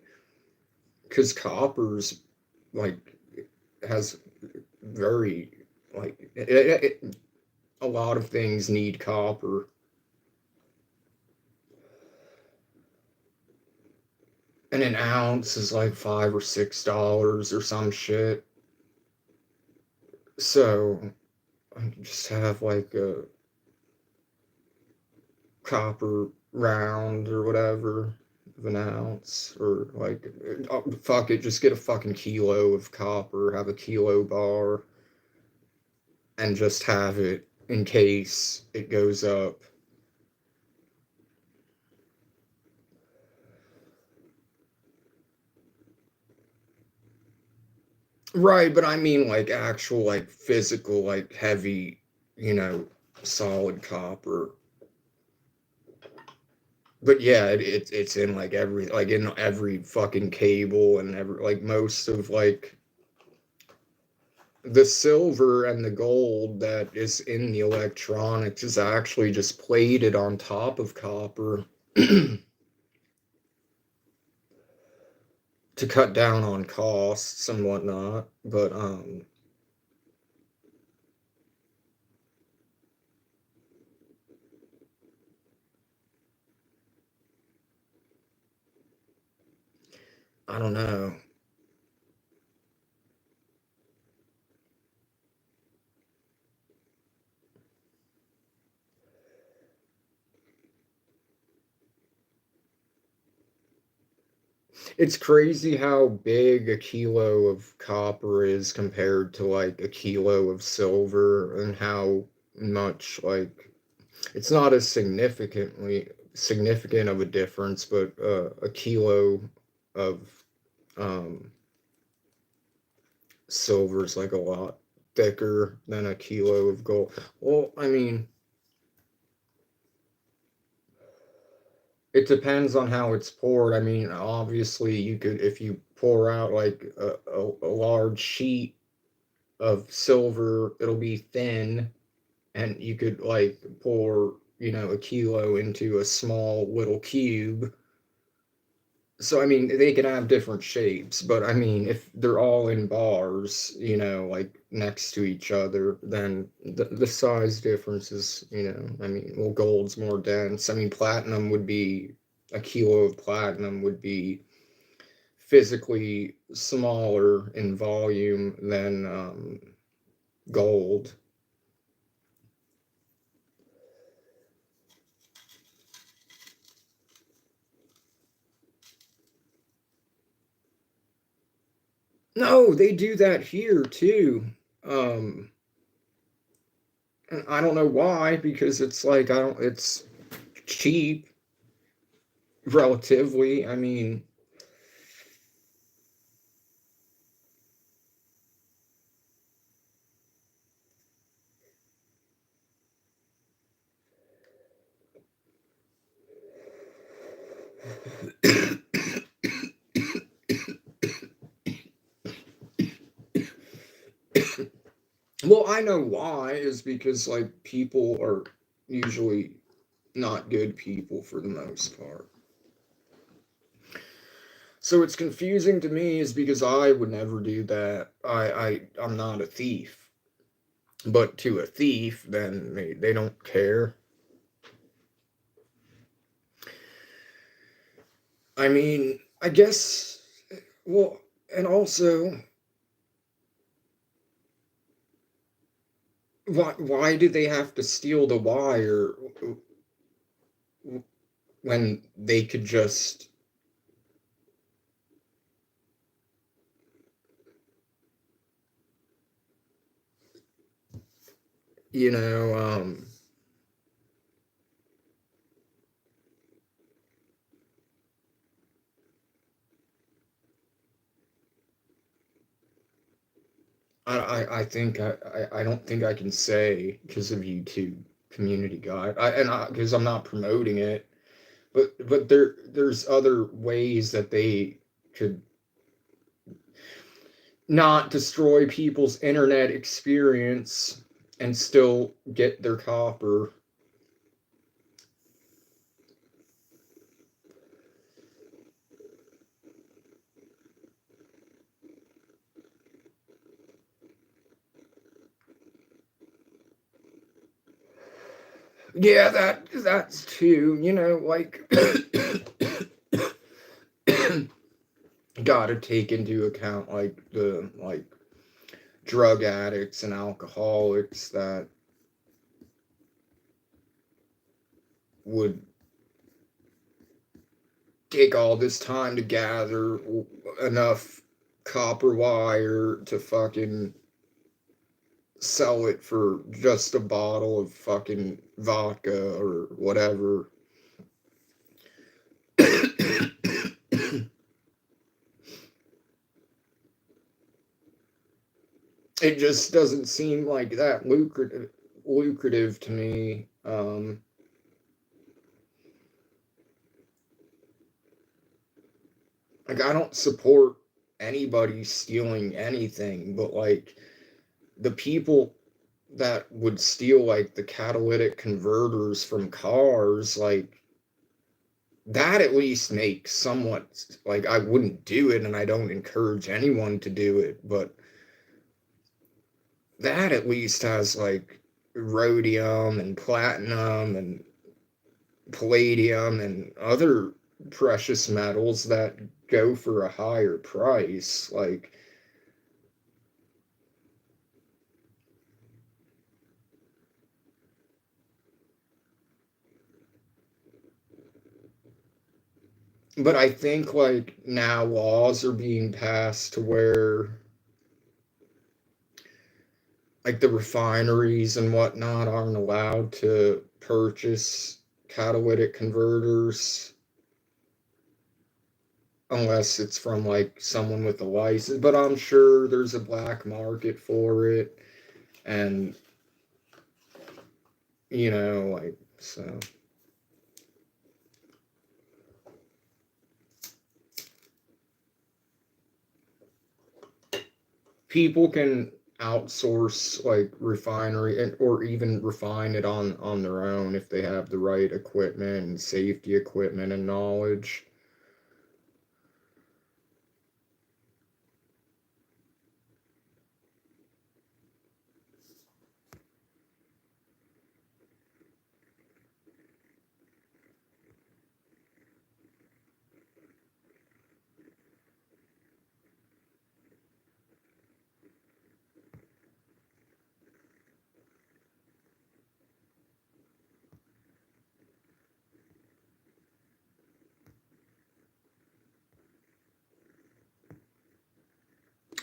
because copper's like has very a lot of things need copper. And an ounce is like $5 or $6 or some shit. So I just have like a copper round or whatever of an ounce, or like, fuck it, just get a fucking kilo of copper, have a kilo bar, and just have it in case it goes up. Right, but I mean like actual, like physical, like heavy, you know, solid copper. But yeah, it's in like every fucking cable, and every like most of like the silver and the gold that is in the electronics is actually just plated on top of copper to cut down on costs and whatnot. But I don't know. It's crazy how big a kilo of copper is compared to like a kilo of silver, and how much like it's not as significant of a difference, but a kilo of um, silver is like a lot thicker than a kilo of gold. Well, I mean, it depends on how it's poured. I mean, obviously, you could, if you pour out like a large sheet of silver, it'll be thin, and you could like pour, a kilo into a small little cube. So, I mean, they can have different shapes, but I mean, if they're all in bars, like next to each other, then the size difference is, I mean, well, gold's more dense. I mean, platinum would be, a kilo of platinum would be physically smaller in volume than gold. No, they do that here too. Um, and I don't know why, because it's like, it's cheap relatively. I mean, well, I know why, is because like people are usually not good people for the most part. So it's confusing to me, is because I would never do that. I'm not a thief. But to a thief, then they don't care. I mean, I guess, well, and also, why do they have to steal the wire when they could just, you know, I think I don't think I can say, because of YouTube community guide, because I'm not promoting it, but there's other ways that they could not destroy people's internet experience and still get their copper. Yeah, that's too, like gotta take into account like the like drug addicts and alcoholics that would take all this time to gather enough copper wire to fucking sell it for just a bottle of fucking vodka or whatever. It just doesn't seem like that lucrative to me. Like, I don't support anybody stealing anything, but like the people that would steal like the catalytic converters from cars, like that at least makes somewhat, like, I wouldn't do it and I don't encourage anyone to do it, but that at least has like rhodium and platinum and palladium and other precious metals that go for a higher price. Like, but I think like now laws are being passed to where like the refineries and whatnot aren't allowed to purchase catalytic converters unless it's from like someone with a license. But I'm sure there's a black market for it, and like, so. people can outsource like refinery or even refine it on their own if they have the right equipment and safety equipment and knowledge.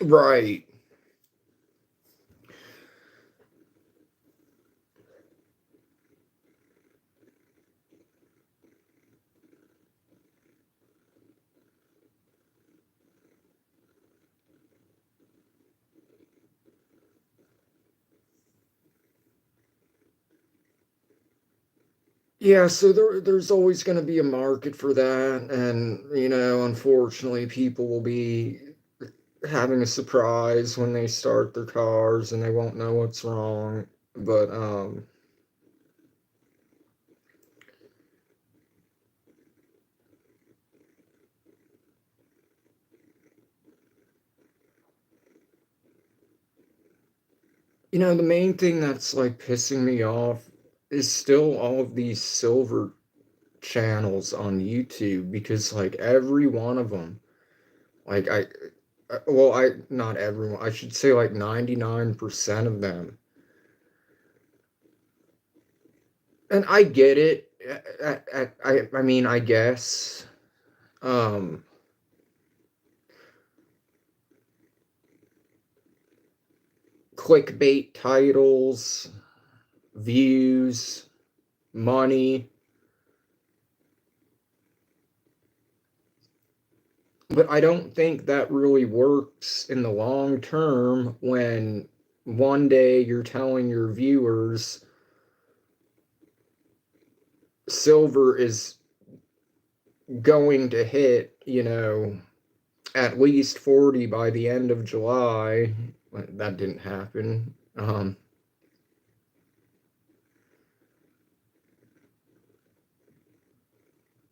Right. Yeah, so there's always going to be a market for that, and unfortunately, people will be having a surprise when they start their cars and they won't know what's wrong. But the main thing that's like pissing me off is still all of these silver channels on YouTube because like every one of them, like well, I not everyone, I should say like 99% of them. And I get it. I mean, I guess um clickbait titles, views, money, but I don't think that really works in the long term when one day you're telling your viewers silver is going to hit, at least 40 by the end of July. That didn't happen.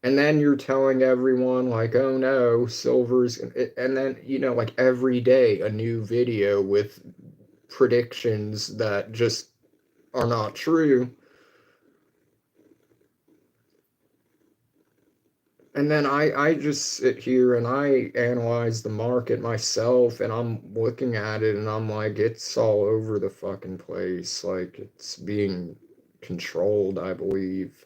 And then you're telling everyone, like, oh no, silver's, and then, like every day a new video with predictions that just are not true. And then I just sit here and I analyze the market myself and I'm looking at it and I'm like, it's all over the fucking place. Like, it's being controlled, I believe.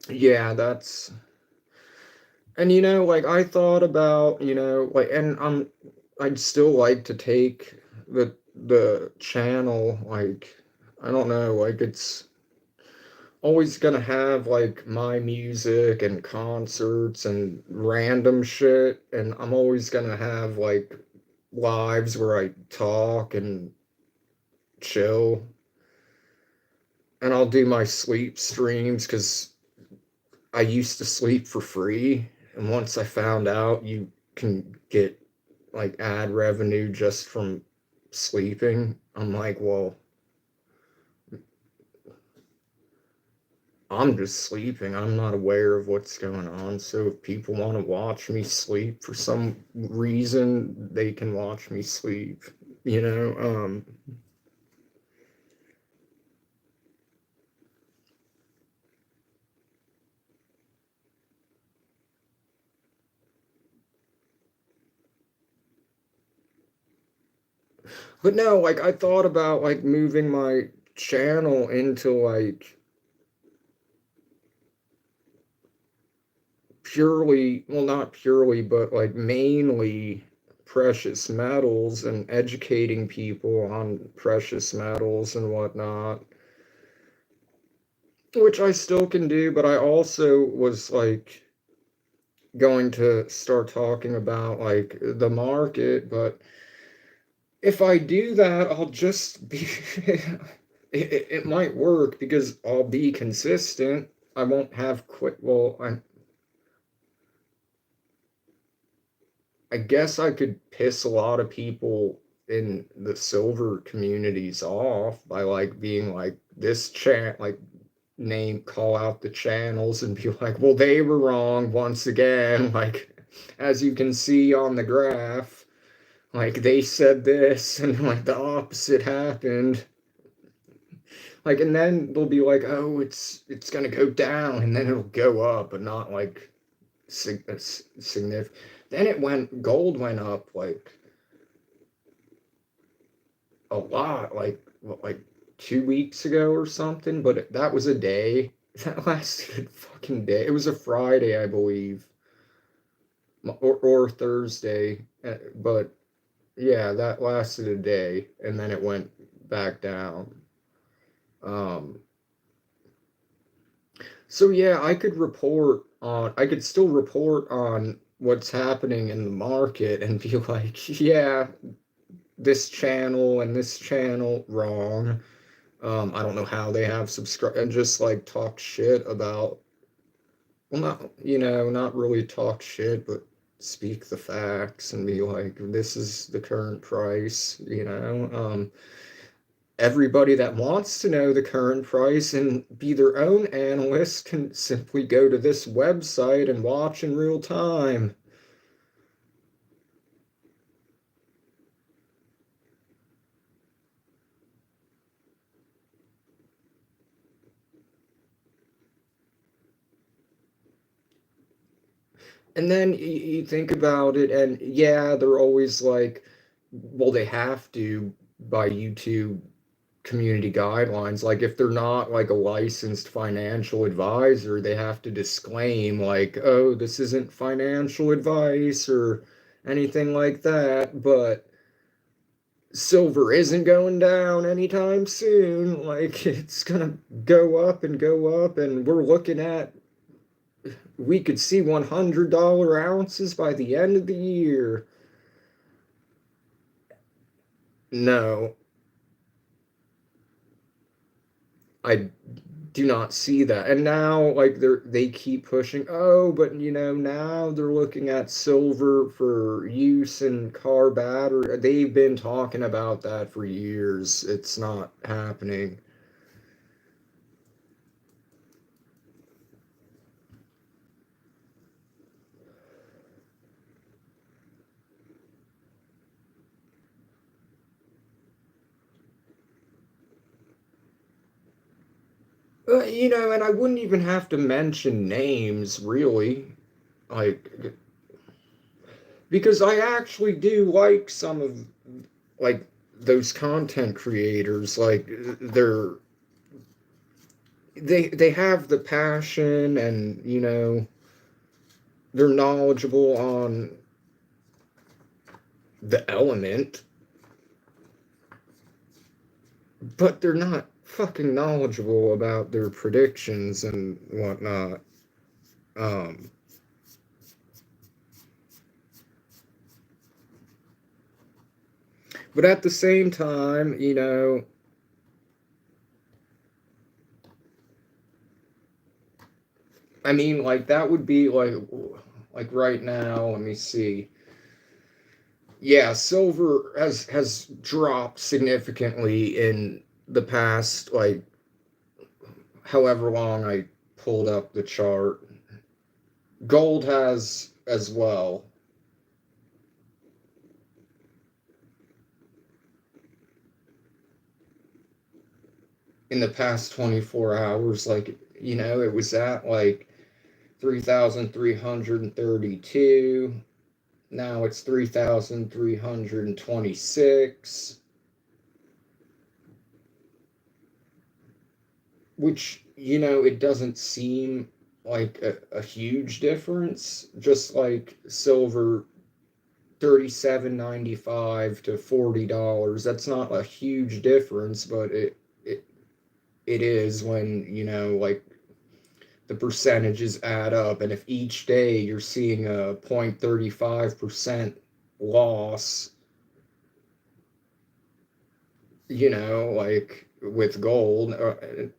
Yeah, that's, and like I thought about, like, and I'd still like to take the channel, like, I don't know, like it's always gonna have like my music and concerts and random shit, and I'm always gonna have like lives where I talk and chill, and I'll do my sleep streams because I used to sleep for free, and once I found out you can get like ad revenue just from sleeping, I'm like, well, I'm just sleeping. I'm not aware of what's going on. So if people want to watch me sleep for some reason, they can watch me sleep, you know? But no, like I thought about like moving my channel into like purely, well, not purely, but like mainly precious metals and educating people on precious metals and whatnot. which I still can do, but I also was like going to start talking about like the market, but if I do that, I'll just be it might work because I'll be consistent. I won't have quit. Well, I guess I could piss a lot of people in the silver communities off by like being like this chat, like name, call out the channels and be like, well, they were wrong once again. Like, as you can see on the graph, like they said this and like the opposite happened. Like, and then they'll be like, oh, it's gonna go down, and then it'll go up, but not like significant. Then gold went up like a lot, like what, like 2 weeks ago or something. But that was a day. That lasted a fucking day. It was a Friday, I believe, or Thursday. But yeah, that lasted a day, and then it went back down. Um, so yeah, I could still report on what's happening in the market and be like, yeah, this channel and this channel wrong. I don't know how they have subscribe and just like talk shit about, well, not, not really talk shit, but speak the facts and be like, this is the current price. Everybody that wants to know the current price and be their own analyst can simply go to this website and watch in real time. And then you think about it, and yeah, they're always like, well, they have to by YouTube community guidelines. Like, if they're not like a licensed financial advisor, they have to disclaim, like, oh, this isn't financial advice or anything like that. But silver isn't going down anytime soon. Like, it's gonna go up, and we're looking at we could see $100 ounces by the end of the year. No, I do not see that. And now, like, they keep pushing. Oh, but now they're looking at silver for use in car battery. They've been talking about that for years. It's not happening. And I wouldn't even have to mention names, really. Like, because I actually do like some of like those content creators. Like, they have the passion, and they're knowledgeable on the element, but they're not fucking knowledgeable about their predictions and whatnot. Um, but at the same time, I mean, like that would be like right now. Let me see. Yeah, silver has dropped significantly in the past, like however long I pulled up the chart. Gold has as well in the past 24 hours. Like, it was at like 3,332. Now it's 3,326, which, it doesn't seem like a huge difference. Just like silver 37.95 to $40. That's not a huge difference, but it it is when, you know, like the percentages add up, and if each day you're seeing a 0.35% loss, you know, like with gold,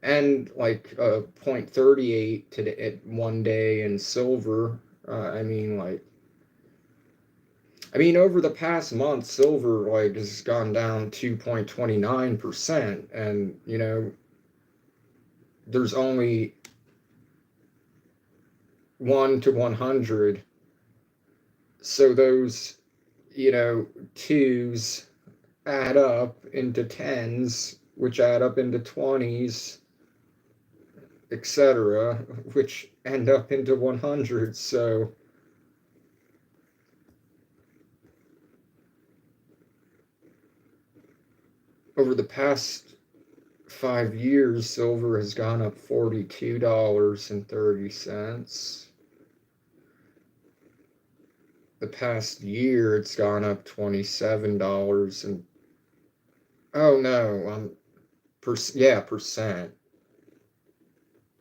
and like 0.38 today one day in silver. I mean, over the past month, silver like has gone down 2.29%, and you know, there's only 1 to 100, so those, you know, twos add up into tens, which add up into 20s, etc., which end up into 100s. So over the past 5 years, silver has gone up $42.30. The past year, it's gone up $27 and oh no, percent.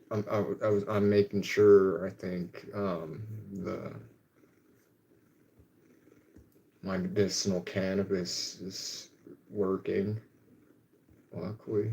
I'm making sure. I think the my medicinal cannabis is working. Luckily,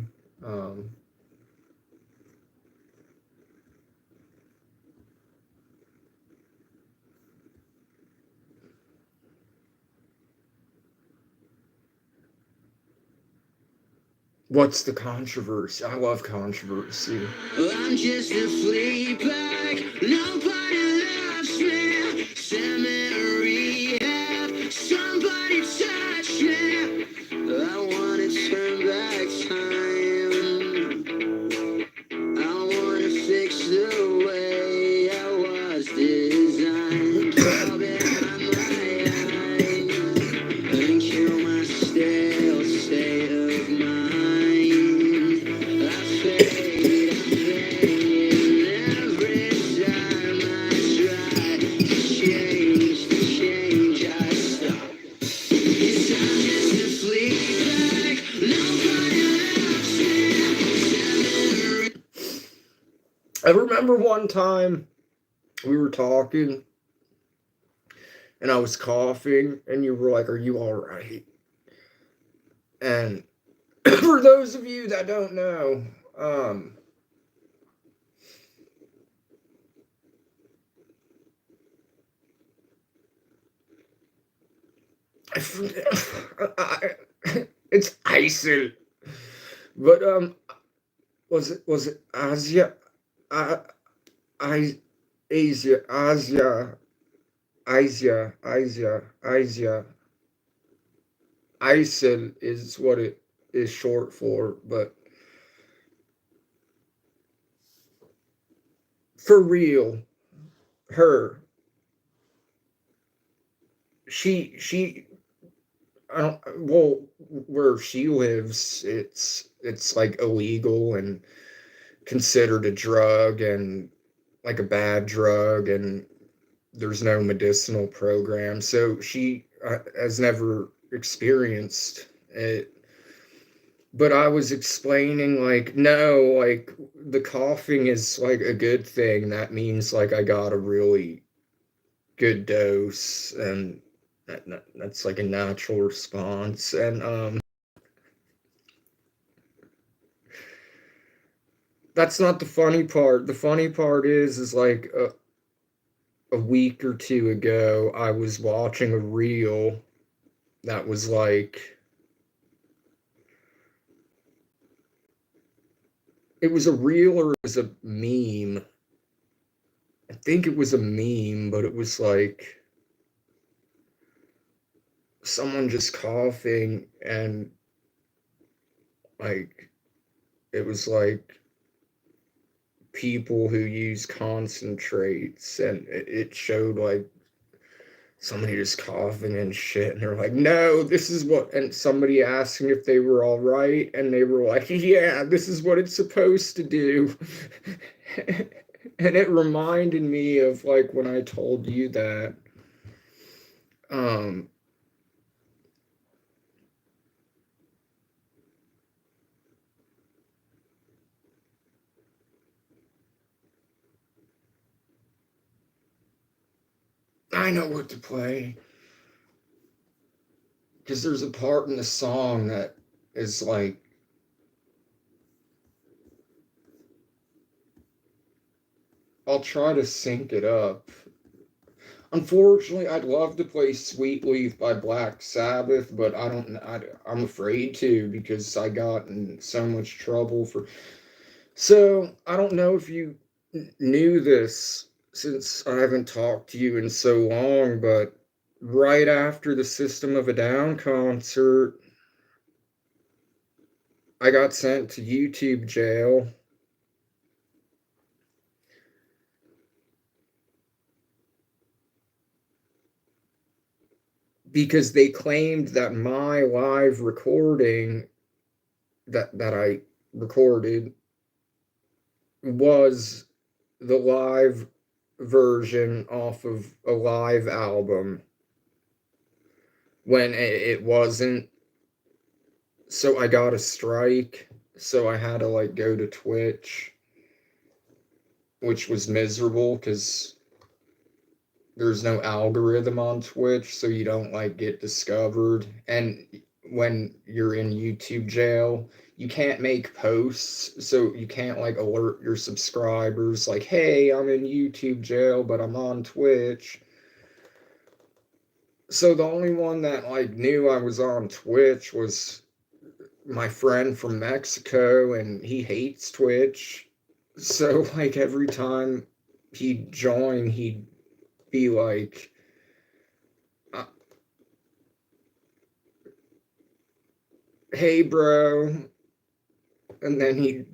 what's the controversy? I love controversy. I'm just a flea bag. Nobody loves me. Send me to rehab. Somebody touch me. I wanna turn back time. I wanna fix the way I was designed. Draw behind my eyes and kill my stale state of mind. I fade every time I try to change the change I stop. 'Cause I'm just a flea bag. Nobody loves me. I remember one time we were talking and I was coughing and you were like, "Are you all right?" And for those of you that don't know, it's Ison, but was it Asia? I Asia. Ison is what it is short for, but for real, her, she I don't, well, where she lives, it's like illegal and considered a drug and like a bad drug, and there's no medicinal program, so she has never experienced it. But I was explaining, like, no, like the coughing is like a good thing. That means like I got a really good dose, and that's like a natural response. And that's not the funny part. The funny part is like a week or two ago, I was watching a reel that was like, it was a reel or it was a meme. I think it was a meme, but it was like someone just coughing, and like it was like people who use concentrates, and it showed like somebody just coughing and shit, and they're like, no, this is what, and somebody asking if they were all right, and they were like, yeah, this is what it's supposed to do. And it reminded me of like when I told you that um I know what to play. Because there's a part in the song that is like, I'll try to sync it up. Unfortunately, I'd love to play Sweet Leaf by Black Sabbath, but I'm afraid to because I got in so much trouble for. So, I don't know if you knew this since I haven't talked to you in so long, but right after the System of a Down concert, I got sent to YouTube jail because they claimed that my live recording that I recorded was the live version off of a live album when it wasn't. So I got a strike, so I had to like go to Twitch, which was miserable because there's no algorithm on Twitch, so you don't like get discovered. And when you're in YouTube jail, you can't make posts, so you can't like alert your subscribers like, "Hey, I'm in YouTube jail, but I'm on Twitch." So the only one that like knew I was on Twitch was my friend from Mexico, and he hates Twitch. So like every time he'd join, he'd be like, uh, "Hey, bro," and then he'd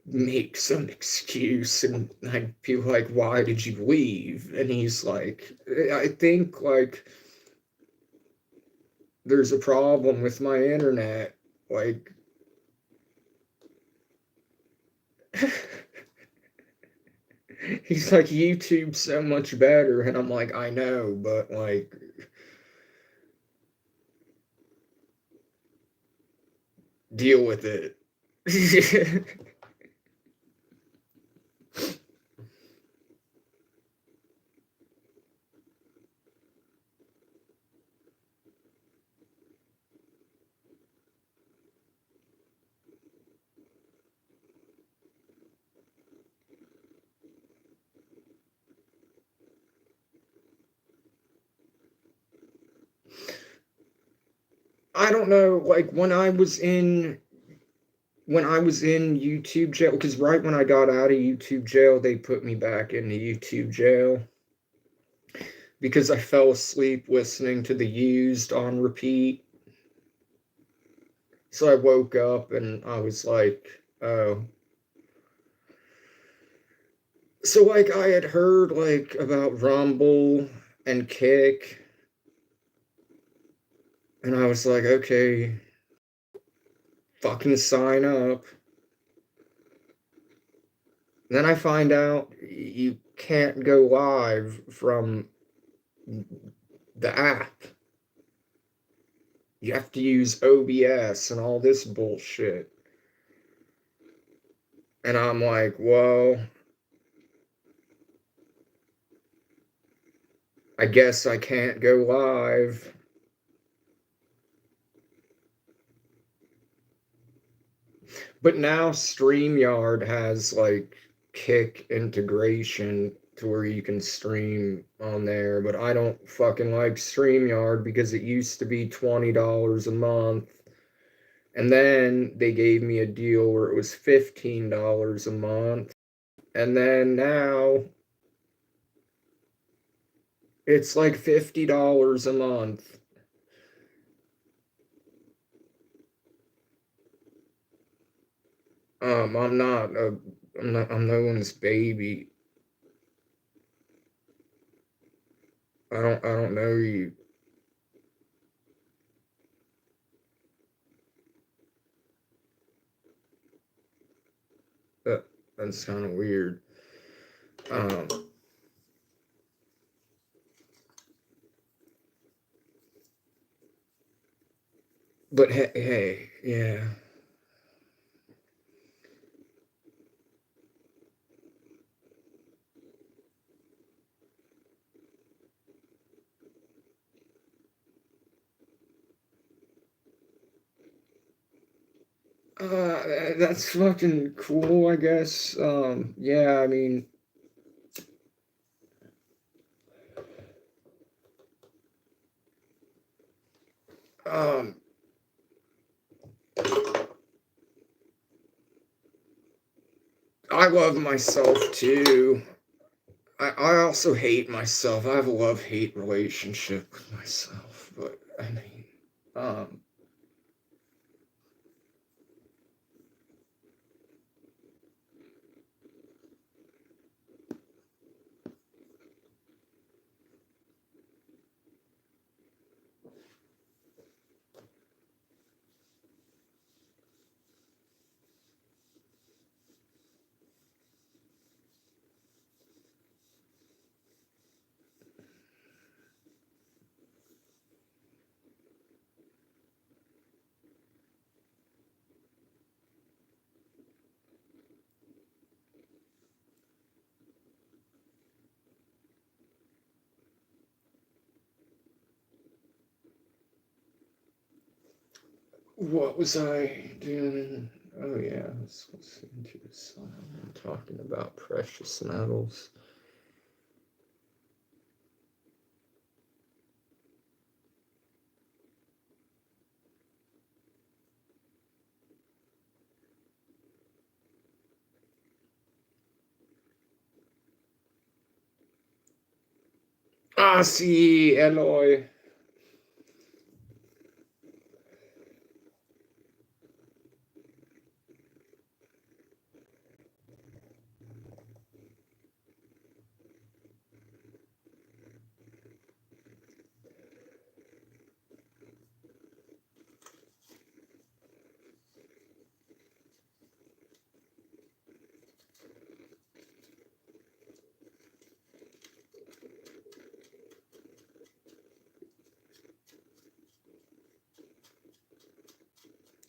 make some excuse, and I'd be like, "Why did you leave?" And he's like, "I think like there's a problem with my internet, like." He's like, "YouTube's so much better," and I'm like, "I know, but like deal with it." I don't know, like when I was in YouTube jail, because right when I got out of YouTube jail, they put me back into YouTube jail because I fell asleep listening to The Used on repeat. So I woke up and I was like, oh. So like I had heard like about Rumble and Kick, and I was like, okay, fucking sign up. Then I find out you can't go live from the app. You have to use OBS and all this bullshit. And I'm like, well, I guess I can't go live. But now StreamYard has like Kick integration to where you can stream on there, but I don't fucking like StreamYard because it used to be $20 a month. And then they gave me a deal where it was $15 a month. And then now it's like $50 a month. I'm not a, I'm no one's baby. I don't know you. That that's kind of weird. Um, but hey, yeah. That's fucking cool, I guess. Yeah, I mean, um, I love myself too. I also hate myself. I have a love-hate relationship with myself, but I mean, um, what was I doing? Oh yeah, let's listen to the song. I'm talking about precious metals. Ah, sí, Eloy.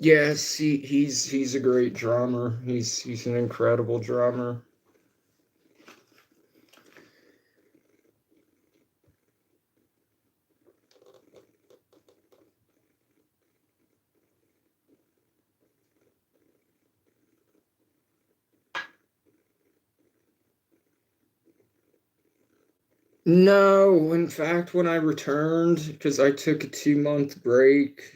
Yes, he's a great drummer. He's an incredible drummer. No, in fact, when I returned, because I took a 2 month break,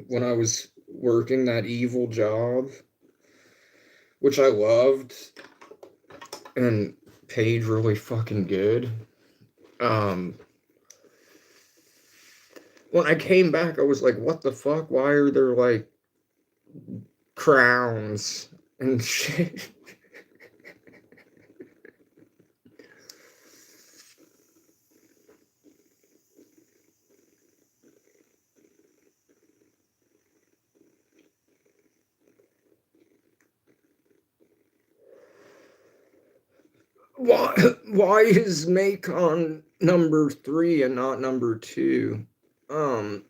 when I was working that evil job, which I loved and paid really fucking good. Um, when I came back, I was like, what the fuck? Why are there like crowns and shit? Why why is Macon number 3 and not number 2? Um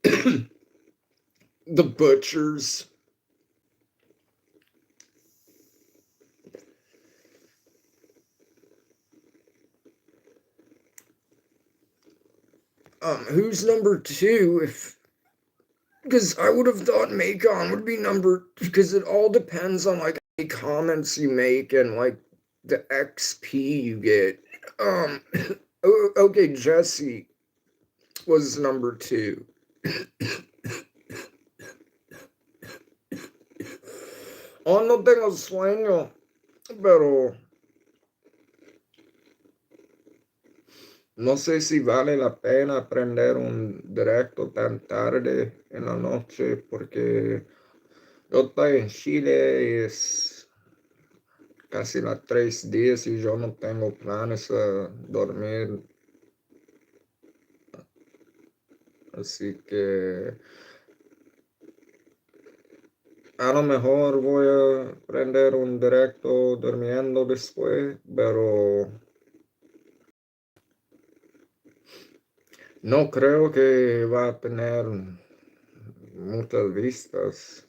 the butchers. Who's number 2? If because I would have thought Macon would be number, because it all depends on like how many comments you make and like the XP you get. Um okay, Jesse was number 2. Oh, no tengo sueño, pero no sé si vale la pena prender un directo tan tarde en la noche porque yo estoy en Chile y es casi las 3:10 y yo no tengo planes a dormir. Así que a lo mejor voy a prender un directo durmiendo después, pero no creo que va a tener muchas vistas.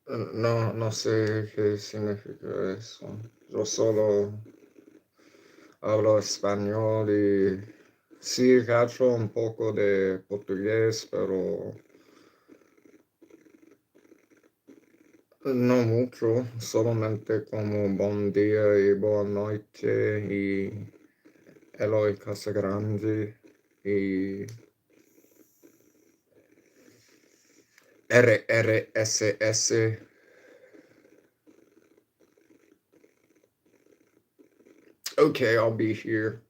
No, no sé qué significa eso. Yo solo hablo español y sí cacho un poco de portugués, pero no mucho, solamente como buen día y buena noche y Eloy Casagrande y RRSS. Okay, I'll be here.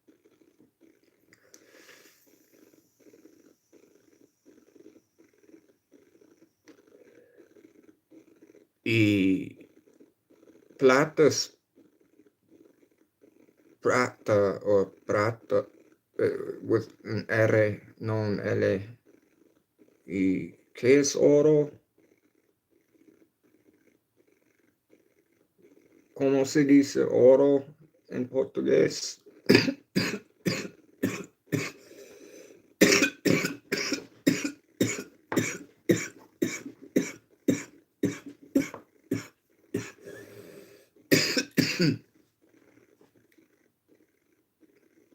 Y platas, prata or prata with an R, no un L. ¿Y qué es oro? ¿Cómo se dice oro en portugués?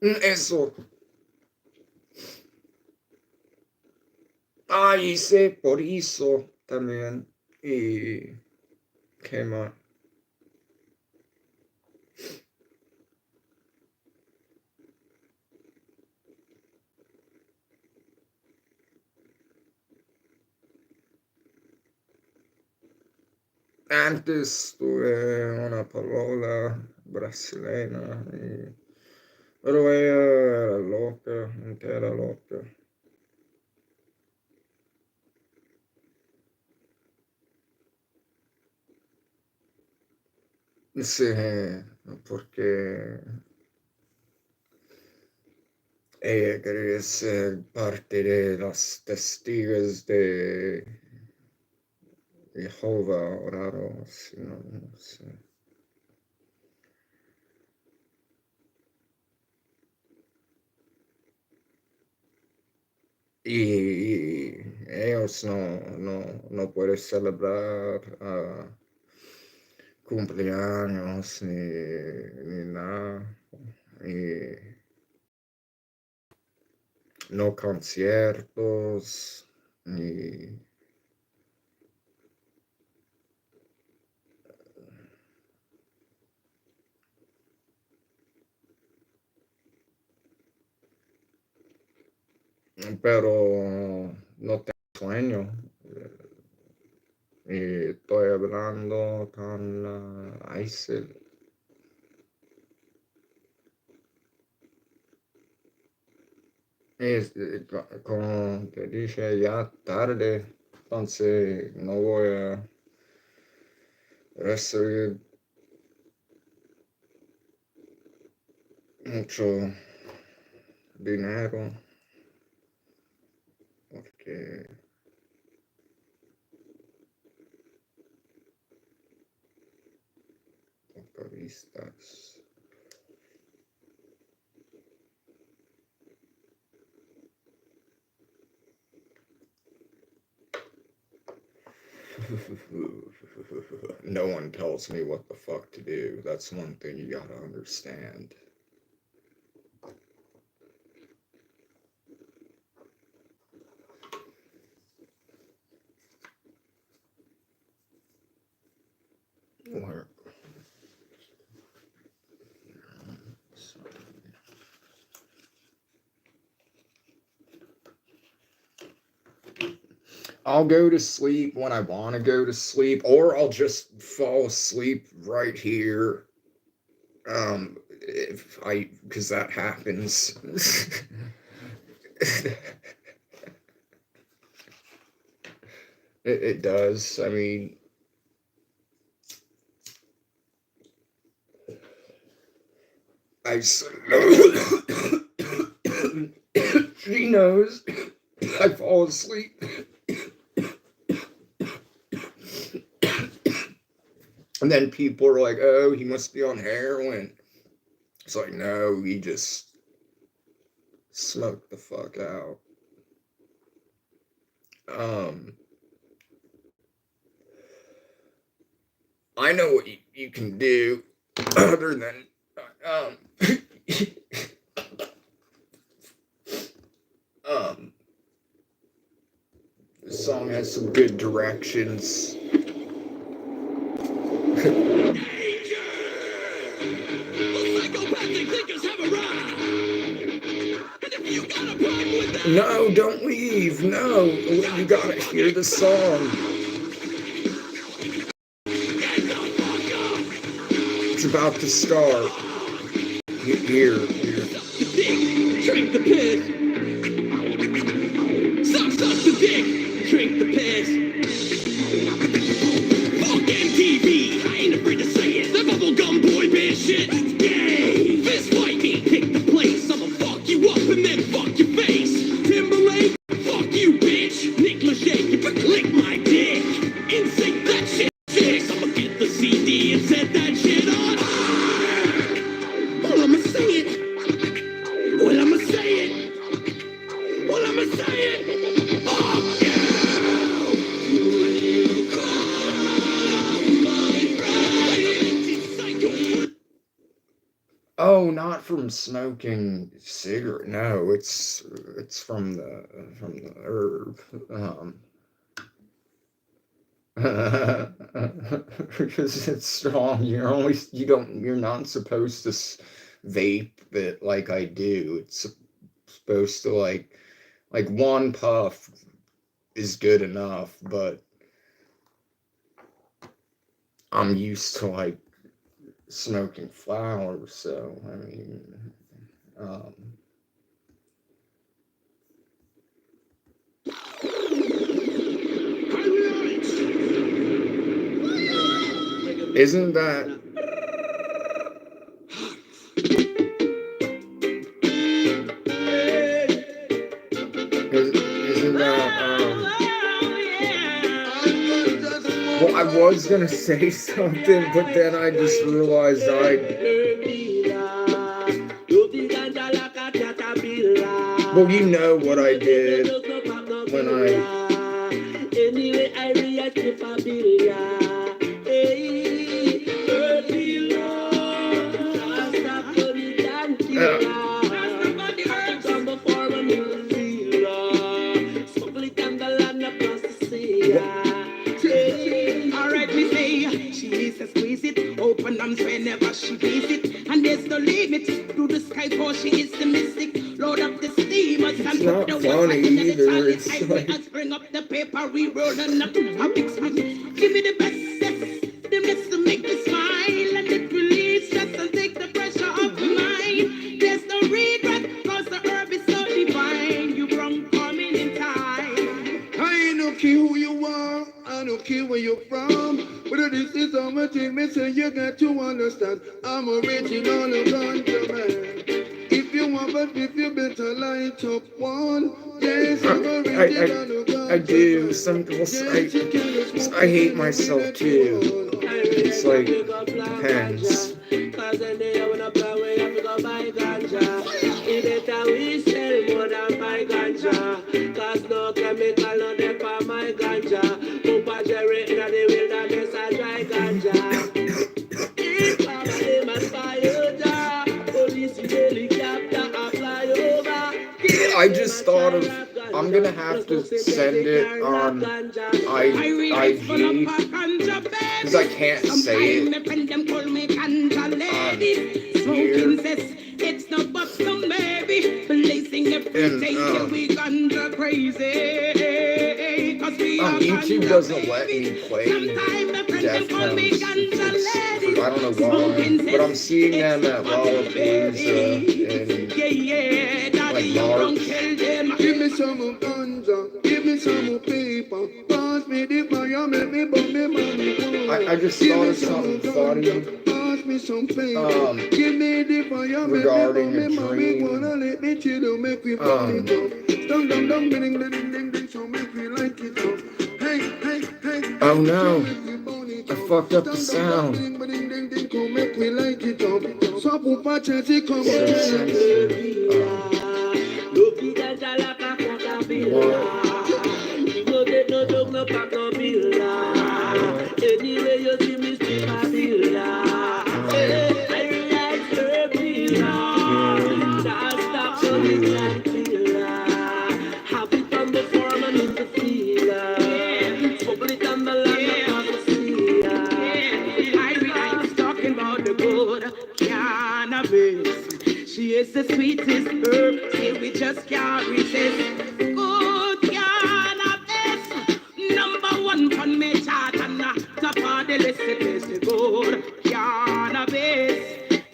Eso. Ah, hice por eso también. ¿Y qué más? Antes tuve una polola brasileña, pero ella era loca, entera loca. Sí, porque ella quería ser parte de las testigos de Jehová, o raro, sí, no sé. Y ellos no pueden celebrar cumpleaños ni nada. Y no conciertos, ni... Pero no tengo sueño. Y estoy hablando con la Aisel. Como te dije, ya tarde, entonces no voy a recibir mucho dinero porque vistas. No one tells me what the fuck to do. That's one thing you gotta understand. Where? I'll go to sleep when I want to go to sleep, or I'll just fall asleep right here. If I, because that happens. It does. I mean, I. She knows I fall asleep. And then people are like, oh, he must be on heroin. It's like, no, he just smoked the fuck out. Um, I know what you can do other than um um the song has some good directions. No, don't leave. No, you gotta hear the song. It's about to start. Here. Drink the piss. Suck the dick. Drink the piss. Fuck MTV. I ain't afraid to say it. That bubblegum boy band shit. Gay. Fist fight me. Pick the place. I'ma fuck you up and then fuck your face. Timberlake. Fuck you, bitch. Nick Lachey. You can click my dick. Insync that shit. Six. I'ma get the CD and set that shit on. All I'ma say it. All I'ma say it. All I'ma say it. Fuck you. Will you call my bride? Oh, not from smoking cigarette. No, it's from the herb. Because it's strong. You're not supposed to vape it like I do. It's supposed to like one puff is good enough, but I'm used to like smoking flowers, so I mean, isn't that isn't that well, I was gonna say something, but then I just realized well, you know what I did when anyway, I react to familia. Alright, me say, she needs to squeeze it, open arms whenever she please it, and there's no limit to the sky, for she is the mystic. Load up the steamers and put the water in the chalice. It's like... bring up the paper, we rolling up a big smile. Give me the best, the best to make me smile, and it relieves stress and take the pressure off my mind. There's no regret, cause the herb is so divine. You wrong coming in time. I don't care who you are, I don't care where you're from. But this is how much it means, so you got to understand. I'm original ganja man. If you want, but if you better light up one. Yes, I'm original ganja. I do. I hate myself too. It's like, depends. Cause then they wanna play away, have to go buy ganja. It better we sell more than buy ganja. Cause no chemical, no there for my ganja. Pumpa Jerry in the wilderness, I dry ganja. If I'm a must buy Oja, police helicopter, I fly over. I just thought of, I'm gonna have to send it on IG, because I can't say it Smoking cess, it's no but no maybe. Blazing every day till we ganja crazy. YouTube doesn't let me play Deftones. I don't know why, but I'm seeing them at Lollapalooza in like March. Give me some ganja, give me some paper. Pass me the fire, make me burn me money. I just thought of something funny. Pass me some paper. Give me the fire, regarding a dream. Wanna let me chill, make me burn it up. Dum dum dum, ding ding ding ding, so make me like it up. Hey hey hey. Oh no! I fucked up the sound. Make me like it up. So pupa chesi come. What? no dog, no pack, no pillar. Anyway, you see me strip a pillar. I realize her pillar. That's stop coming and pillar. Have it on the farm and in the field. Smuggle it on the land of the sea. I was talking about the good cannabis. She is the sweetest herb, see we just can't resist. Good cannabis, number one on me chart and top of the list. It is the good cannabis.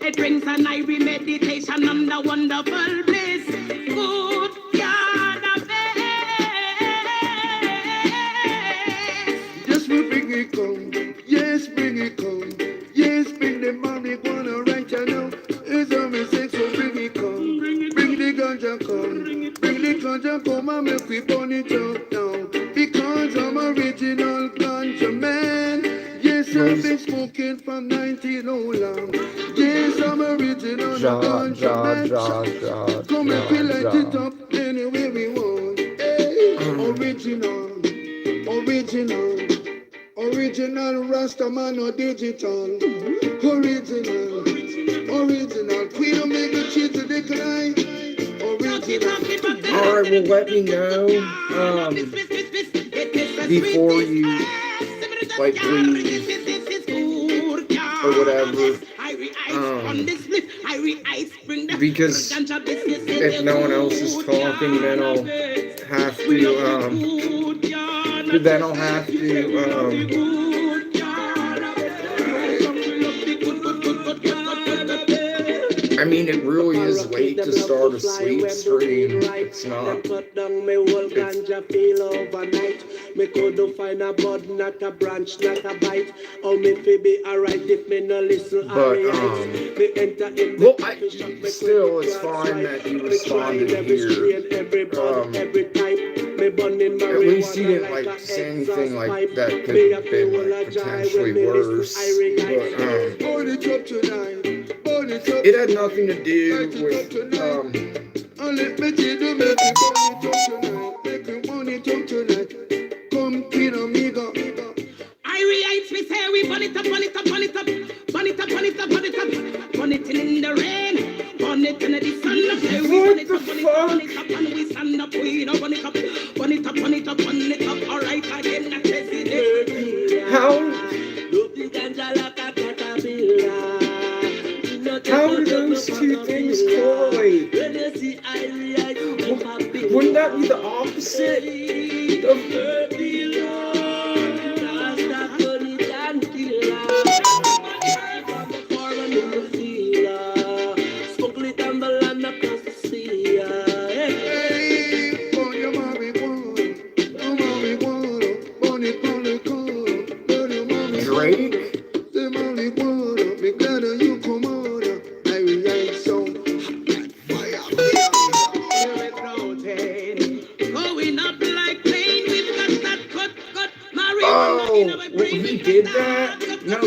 It brings an Irish meditation on the wonderful bliss. Good cannabis. Yes, we bring it come. Yes, bring it come. Yes, bring the marijuana right now. It's a mistake, so bring it come. Bring the ganja come. Bring the ganja come and make we burn it up now. Because I'm original ganja man. Yes, I've been smoking from 19 long. Yes, I'm original ganja man. Come and we light it up any way we want. Hey, original. Original Rastaman or digital. Original. Queen Omega cheat to decline. Original. Alright, well let me know before you like leave or whatever. Because if no one else is talking, then I'll have to I mean, it really is late to start a sleep stream. It's not. Me couldn't find a bud, not a branch, not a bite. Oh, me fi be alright if me no listen. But well, still, it's fine that you responded here. At least you didn't like say anything like that could have been like potentially worse. But it had nothing to do with Come, Queen Omega. I react, we say we burn it up, burn it up, burn it up, burn it up, burn it up, burn it up, burn it in the rain, burn it in the sun. We burn it up, burn it up, burn it up, and we stand up, we don't burn it up, burn it up, burn it up, burn it up. All right, again, I test it. How do those two things correlate? Wouldn't that be the opposite of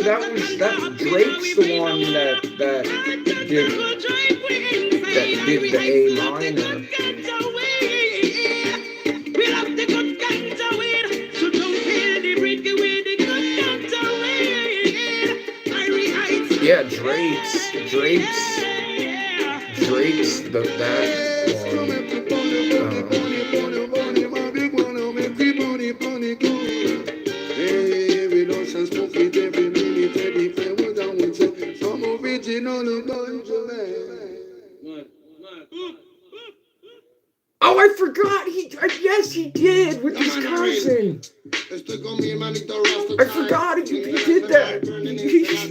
that's Drake's the one that did the A minor. Yeah, Drake's that one. Oh, I forgot. Yes, he did with his cousin. I forgot he did that.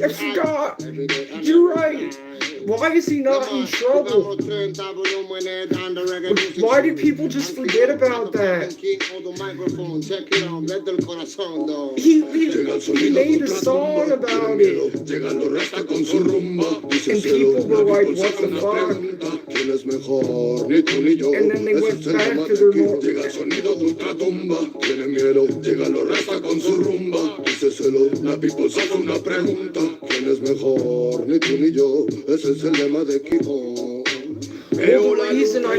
I forgot. You're right. Why is he not in trouble? Why do people just forget about that? He made a song about it. And people were like, what the fuck? And then they went back to their normal. Well, the reason I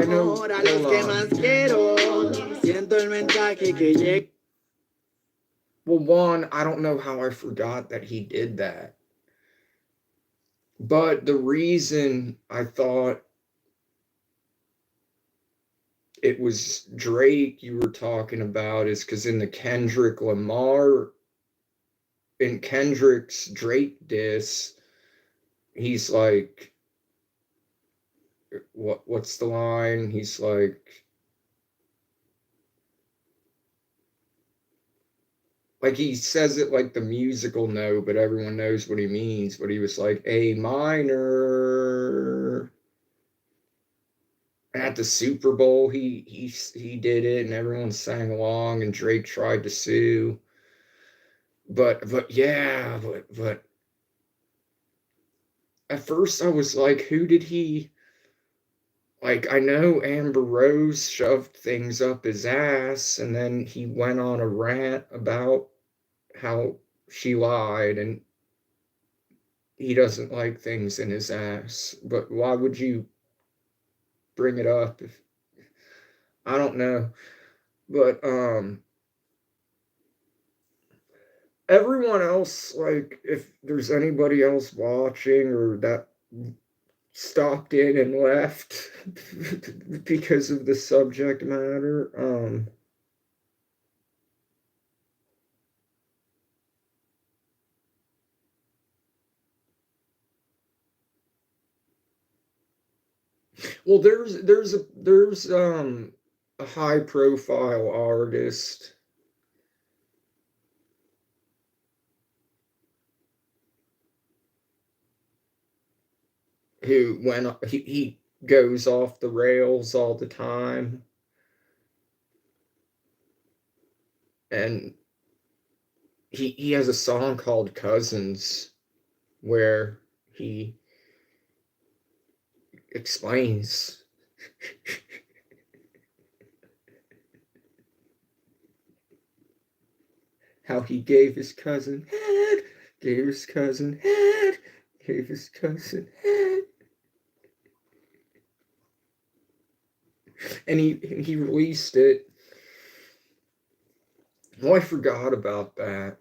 know. Hold on. siento el mensaje que llega. Well, one, I don't know how I forgot that he did that. But the reason I thought it was Drake you were talking about is because in Kendrick's Drake diss, he's like, what's the line? He's like he says it like the musical note, but everyone knows what he means. But he was like A minor. At the Super Bowl, he did it, and everyone sang along, and Drake tried to sue. But yeah, but at first I was like, who did he? Like, I know Amber Rose shoved things up his ass, and then he went on a rant about how she lied, and he doesn't like things in his ass. But why would you bring it up if I don't know? But everyone else, like, if there's anybody else watching or that stopped in and left because of the subject matter, well, there's a high profile artist who he goes off the rails all the time, and he has a song called Cousins where he explains how he gave his cousin head, gave his cousin head, gave his cousin head. And he released it. Oh, I forgot about that.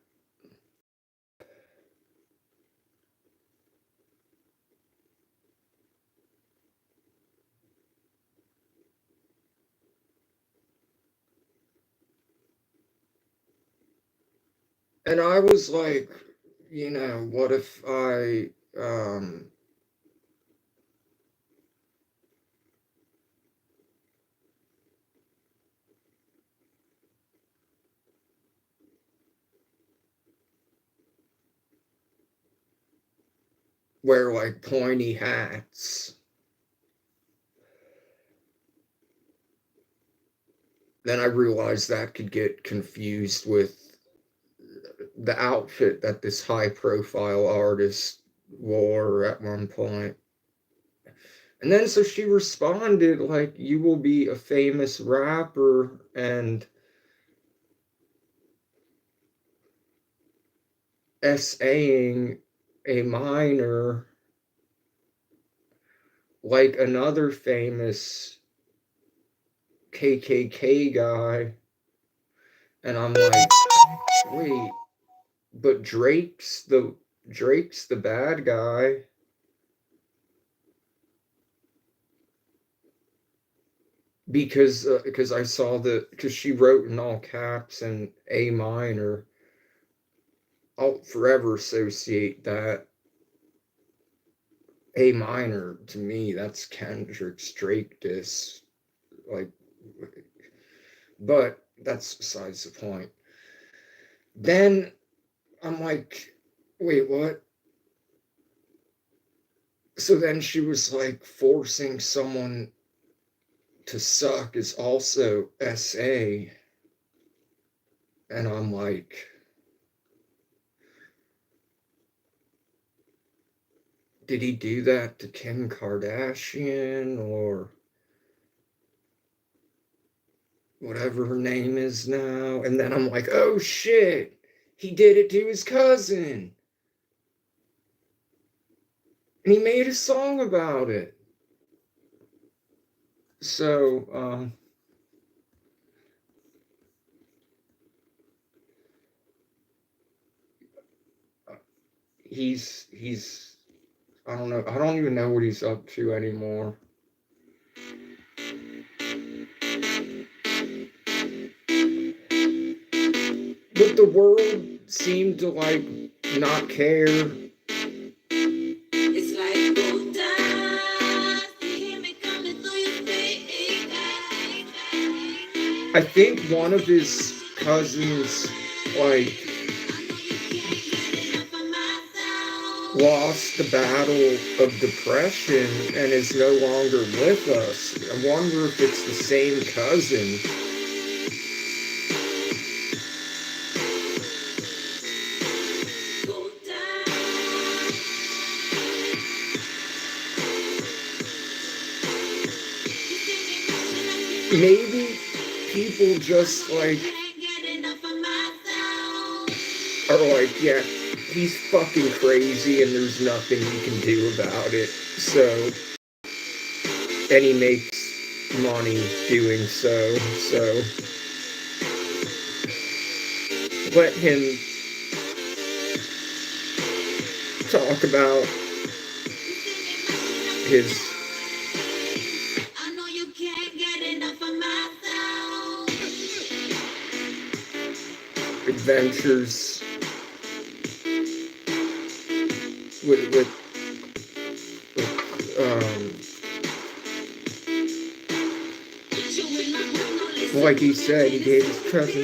And I was like, what if I wear like pointy hats? Then I realized that could get confused with the outfit that this high profile artist wore at one point. And then so she responded like, you will be a famous rapper and SAing a minor like another famous KKK guy. And I'm like, wait, but Drake's the bad guy. Because I saw because she wrote in all caps and A minor. I'll forever associate that A minor to me. That's Kendrick's Drake diss. Like, but that's besides the point. Then I'm like, wait, what? So then she was like, forcing someone to suck is also SA. And I'm like, did he do that to Kim Kardashian or whatever her name is now? And then I'm like, oh shit, he did it to his cousin. And he made a song about it. So, he's I don't know. I don't even know what he's up to anymore. But the world seemed to like not care. It's like gold dust, you hear me coming through your face. I think one of his cousins like lost the battle of depression and is no longer with us. I wonder if it's the same cousin. Maybe people just like are like, yeah, he's fucking crazy and there's nothing you can do about it. So, and he makes money doing so. So, let him talk about his adventures with like he said, he gave his cousin.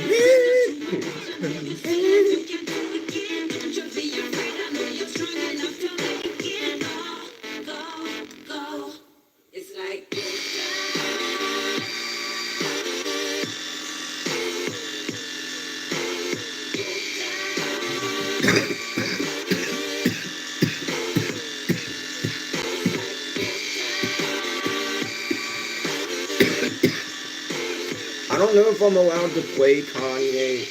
It's like I don't know if I'm allowed to play Kanye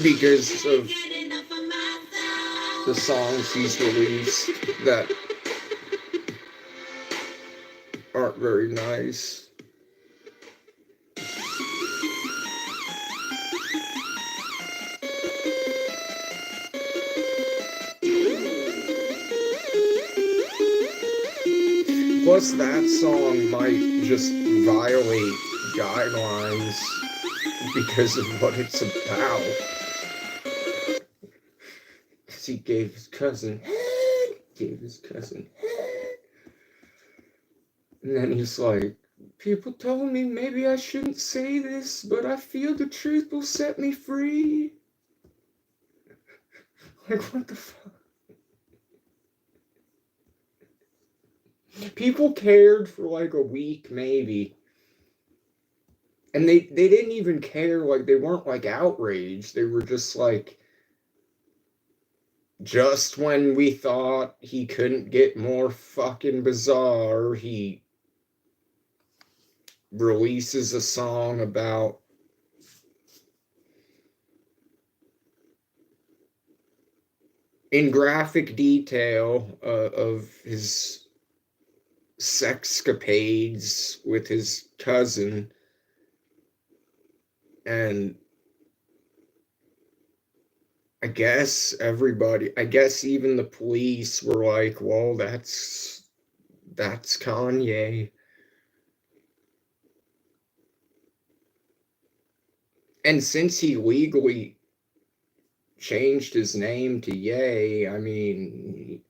because of the songs he's released that aren't very nice. Plus, that song might just violate guidelines because of what it's about. Because he gave his cousin head. And then he's like, people told me maybe I shouldn't say this, but I feel the truth will set me free. Like, what the fuck? People cared for like a week, maybe. And they didn't even care, like, they weren't like outraged. They were just like, just when we thought he couldn't get more fucking bizarre, he releases a song about in graphic detail of his sexcapades with his cousin, and I guess even the police were like, well, that's Kanye. And since he legally changed his name to Ye, I mean,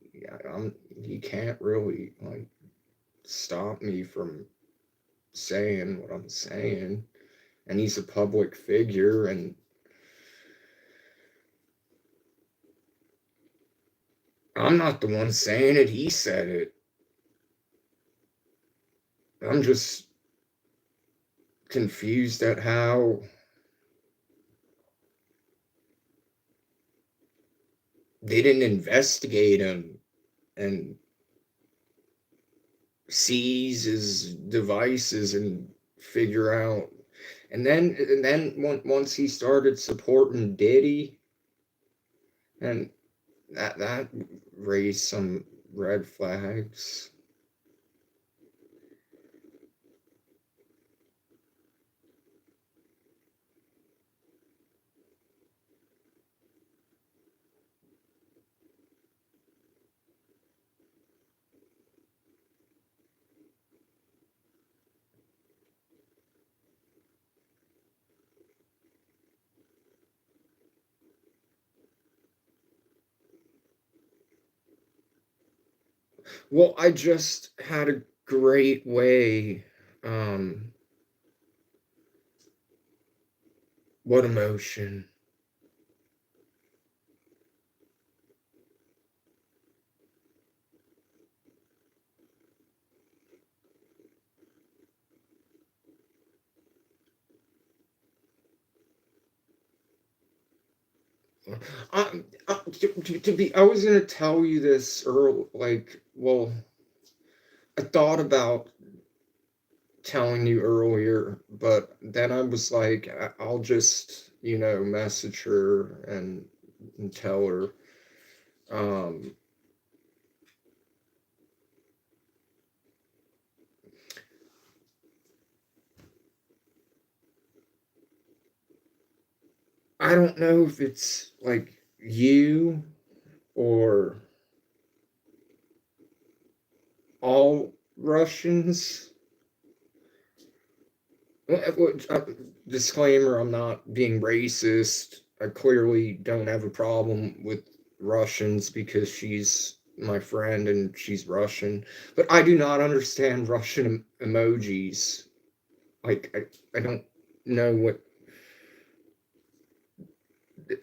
he can't really like stop me from saying what I'm saying. And he's a public figure, and I'm not the one saying it, he said it. I'm just confused at how they didn't investigate him and seize his devices and figure out. And then once he started supporting Diddy, and that raised some red flags. Well, I just had a great way. Um, what emotion? I was gonna tell you this early, like, well, I thought about telling you earlier, but then I was like, I'll just, message her and tell her. Um, I don't know if it's like you or all Russians. Disclaimer, I'm not being racist. I clearly don't have a problem with Russians because she's my friend and she's Russian. But I do not understand Russian emojis. Like, I don't know what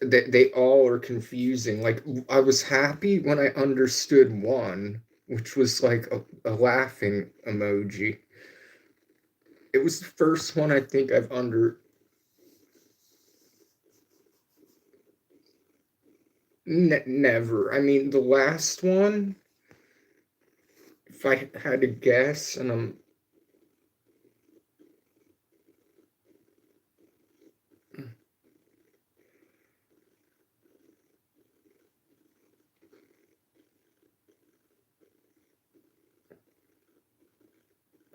they all are confusing. Like, I was happy when I understood one, which was like a laughing emoji. It was the first one I think I've never. I mean, the last one, if I had to guess, and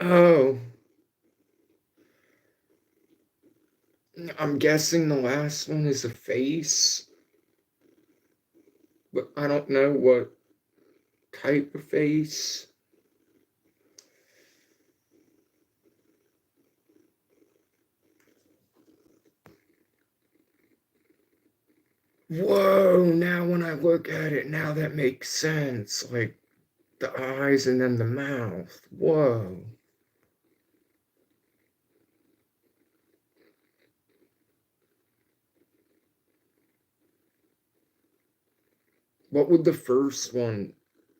oh, I'm guessing the last one is a face, but I don't know what type of face. Whoa, now when I look at it, now that makes sense. Like the eyes and then the mouth. Whoa. What would the first one?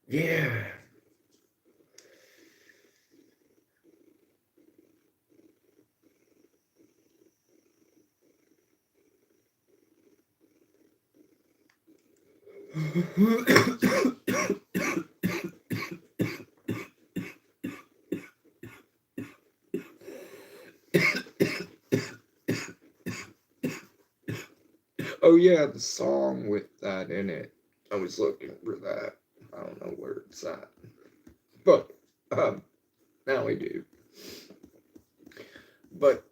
Yeah. Oh yeah, the song with that in it. I was looking for that. I don't know where it's at. But now I do. But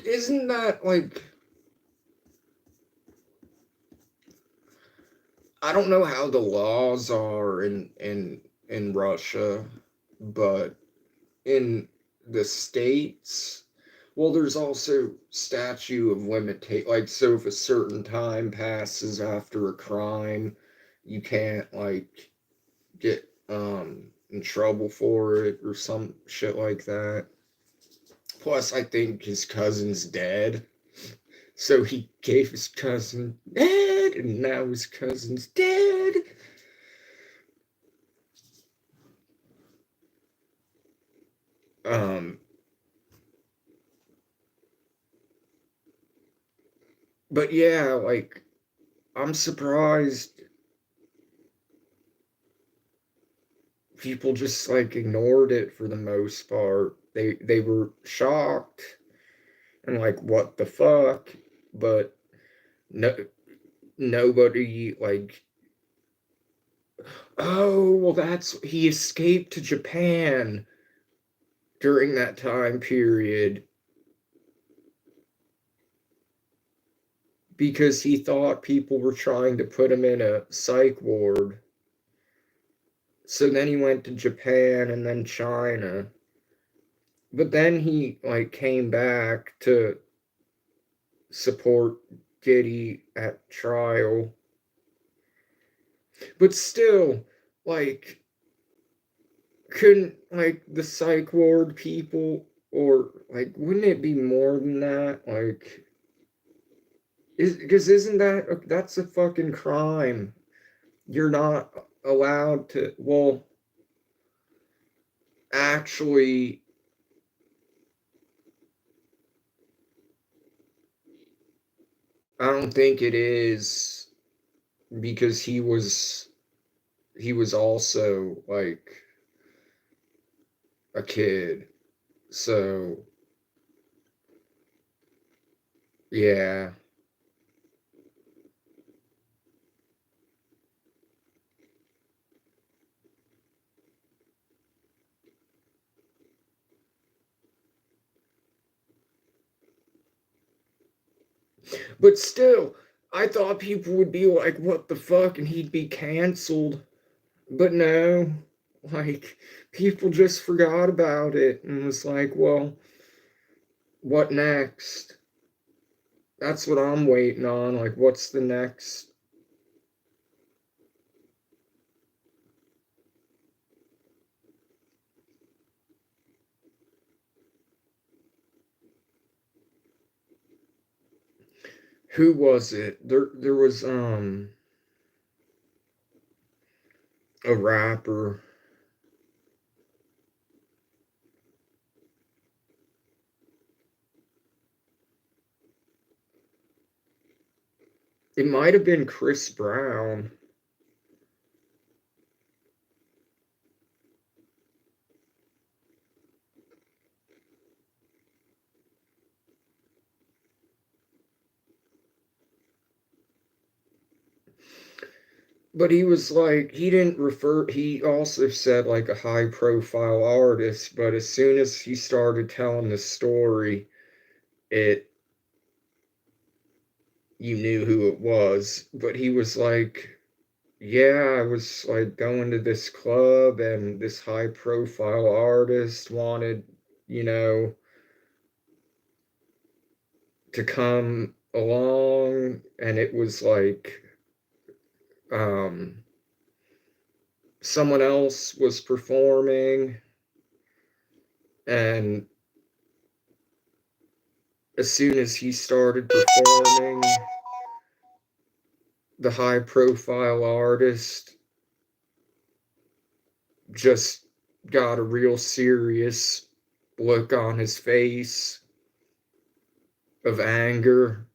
isn't that like, I don't know how the laws are in Russia, but in the states, well, there's also statute of limitation. Like, so if a certain time passes after a crime, you can't like get in trouble for it or some shit like that. Plus, I think his cousin's dead. So he gave his cousin dead, and now his cousin's dead. Um, but yeah, like, I'm surprised people just like ignored it for the most part. They were shocked and like, what the fuck? But no, nobody like, oh well, that's he escaped to Japan during that time period because he thought people were trying to put him in a psych ward. So then he went to Japan and then China. But then he like came back to support Diddy at trial. But still, like, couldn't, like, the psych ward people, or, like, wouldn't it be more than that? Like, because isn't that's a fucking crime. You're not allowed to, well, actually, I don't think it is, because he was also, like, a kid. So, yeah. But still, I thought people would be like, what the fuck? And he'd be canceled. But no, like, people just forgot about it and was like, well, what next? That's what I'm waiting on. Like, what's the next? Who was it? There was a rapper. It might have been Chris Brown. But he was like, he didn't refer, he also said like a high profile artist, but as soon as he started telling the story, it, you knew who it was. But he was like, yeah, I was like going to this club and this high profile artist wanted, you know, to come along, and it was like, um, someone else was performing, and as soon as he started performing, the high profile artist just got a real serious look on his face of anger.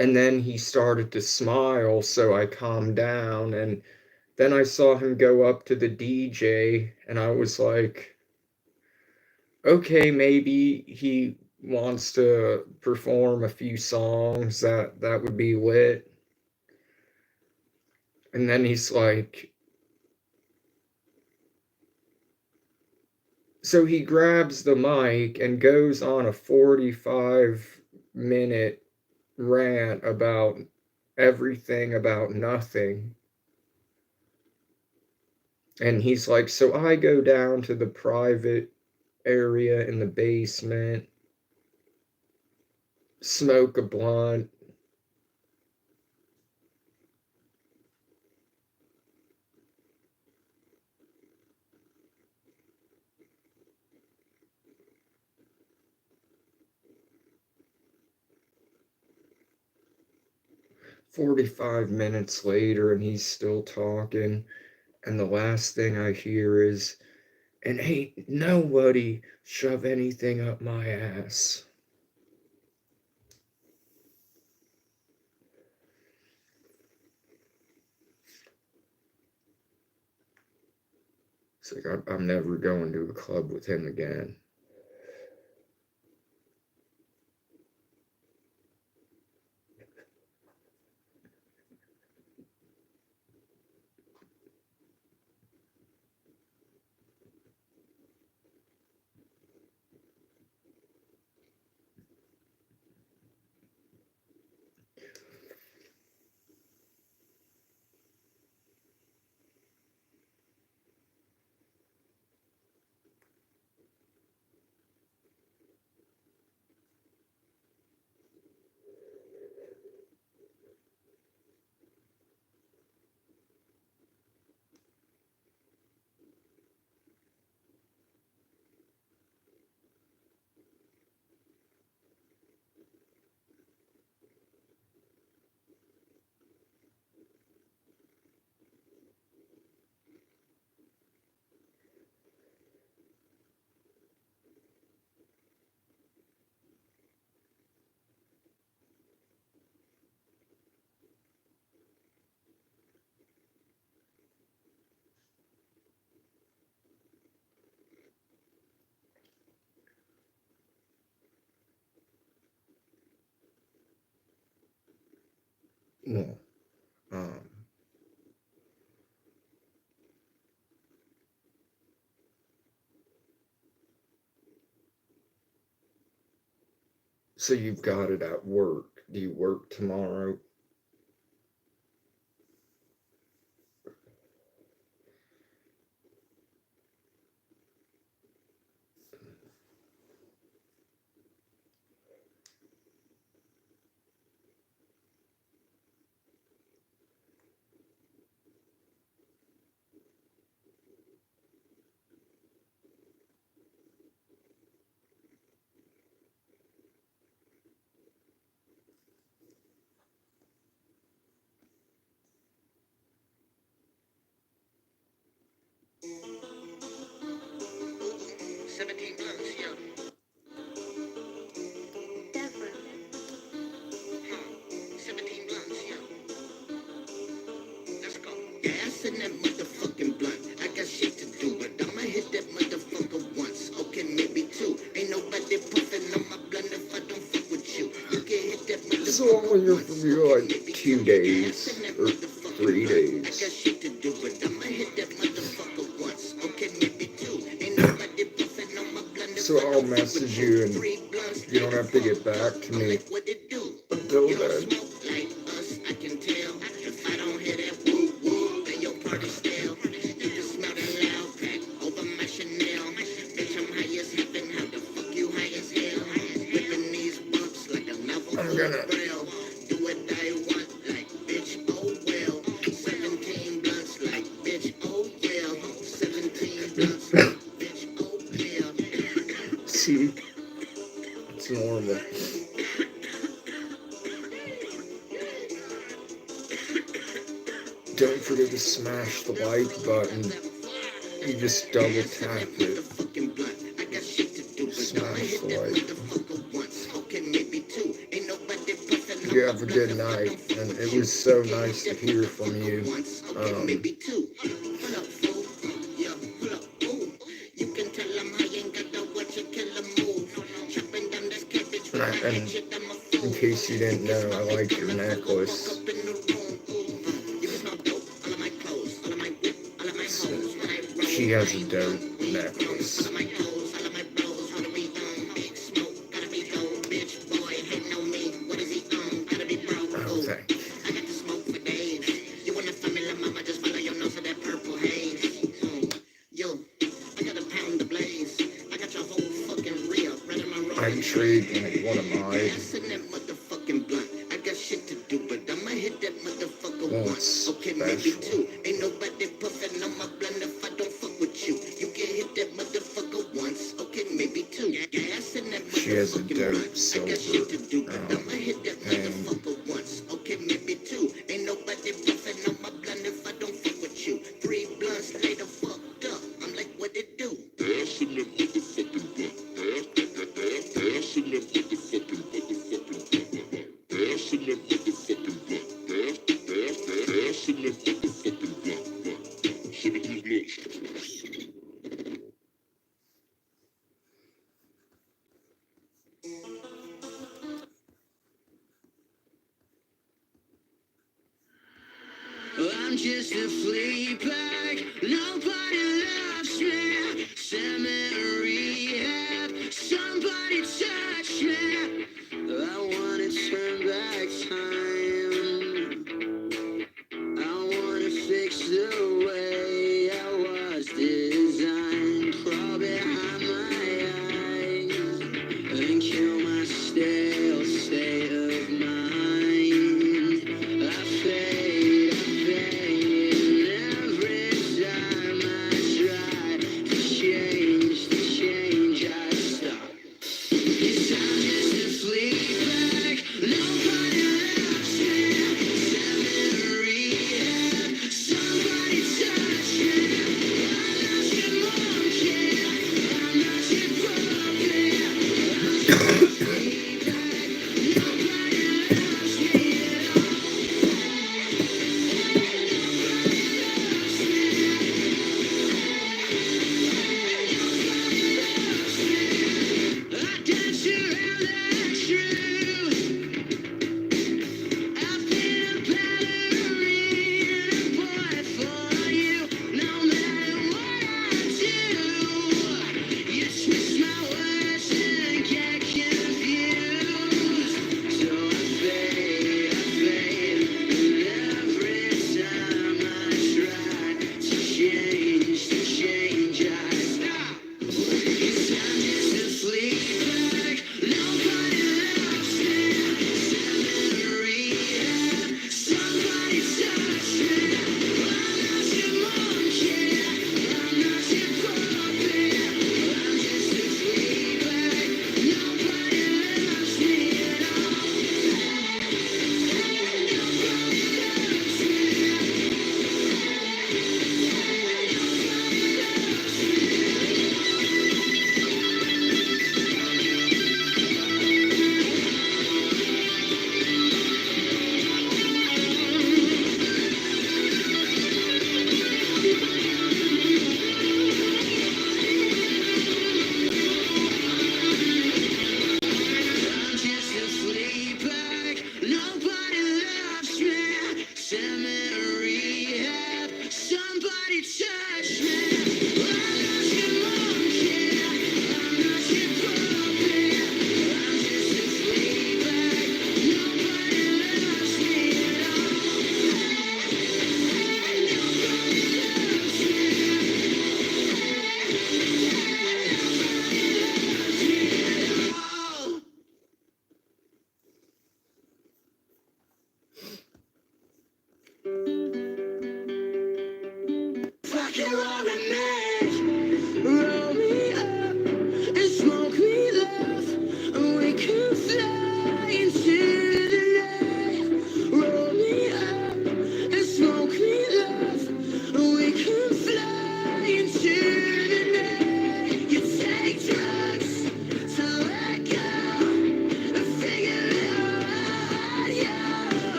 And then he started to smile, so I calmed down. And then I saw him go up to the DJ, and I was like, okay, maybe he wants to perform a few songs that would be lit. And then he's like, so he grabs the mic and goes on a 45-minute rant about everything about nothing. And he's like, so I go down to the private area in the basement, smoke a blunt, 45 minutes later, and he's still talking. And the last thing I hear is, and ain't nobody shove anything up my ass. It's like, I'm never going to a club with him again. Well, um, so you've got it at work. Do you work tomorrow? Gas in that motherfucking blunt. I got shit to do, but I'ma hit that motherfucker once. Okay, maybe two. Ain't nobody puffin' on my blunt if I don't fuck with you. You can hit that motherfucker. So I'm only here for you like 2 days or 3 I got days. shit to do, but I'ma hit that motherfucker once. Okay, maybe two. Ain't nobody puffin' on my blunt. So I'll message you and you don't have to get back to me until then. I'm gonna do what I want, like bitch, oh well. 17 blunts, like bitch, oh well. 17 blunts, like bitch, oh well. see. It's normal. Don't forget to smash the like button. You just double tap it. Smash the like. You have a good night, and it was so nice to hear from you. And in case you didn't know, I like your necklace. She has a dope necklace. Oh, thank you. I'd trade like one of mine. Well, it's special. Ain't nobody puffin' on my blunt if I don't fuck with you. You can hit that motherfucker once, okay, maybe two. She has a dope silver okay, maybe two. Ain't nobody puffin' on my blunt if I don't fuck with you. 3 blunts later, fucked up. I'm like, what it do? Ass in that motherfucking blunt. Ass in that motherfucking blunt. Ass in that motherfucking blunt. Ass in that motherfucking blunt. 17 blunts. I'm just a flea bag. Nobody loves me. Send me to rehab. Somebody touch me. I wanna turn back time. I wanna fix the way I was designed. Crawl behind my eyes and kill my stale state of mind. I fade in every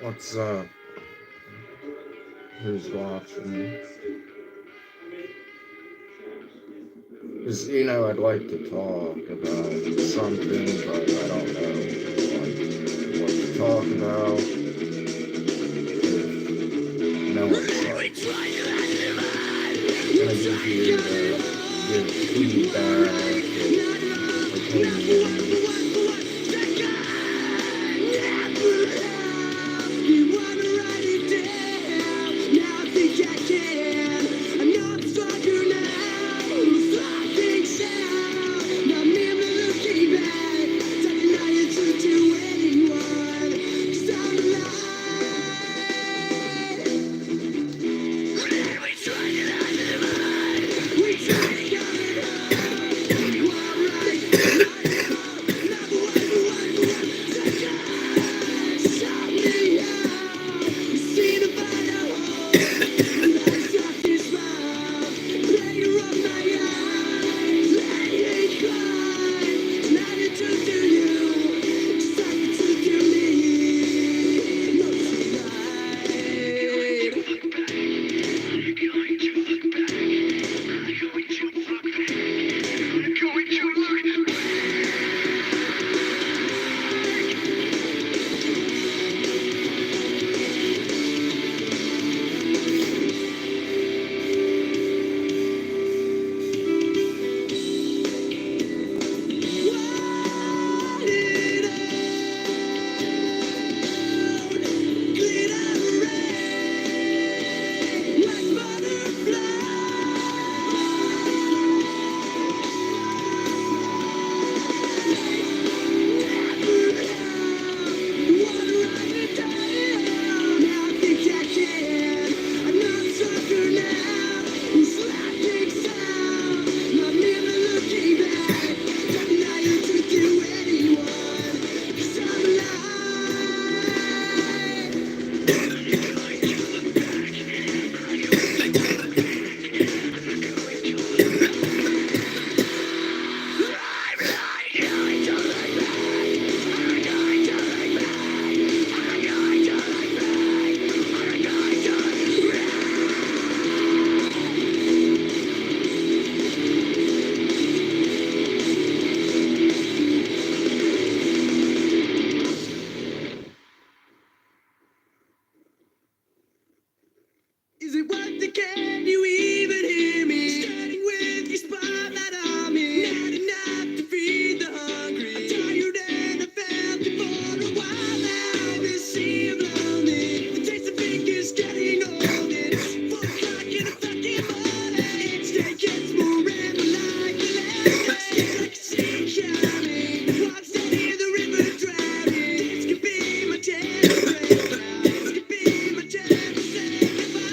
What's up? Who's watching? Because, you know, I'd like to talk about something, but I don't know, like, what to talk about. No one's, like, gonna be here to give feedback or opinions. Is it worth the can you even hear me? Standing with your spotlight on me. Not enough to feed the hungry. I'm tired and I felt it for a while now. This sea of lonely. The taste of pink is getting old. It's 4 o'clock in the fucking morning. Each day gets more random like the last. Still I can see it coming. Walk steady, the river drowning. This could be my chance to break out. This could be my chance to say goodbye.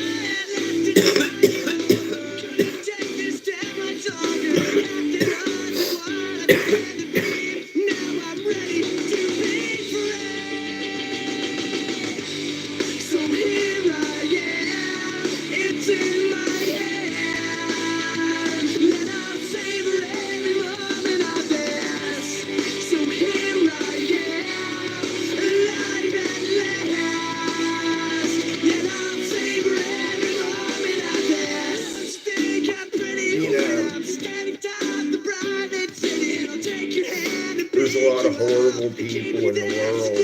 There's a lot of horrible people in the world.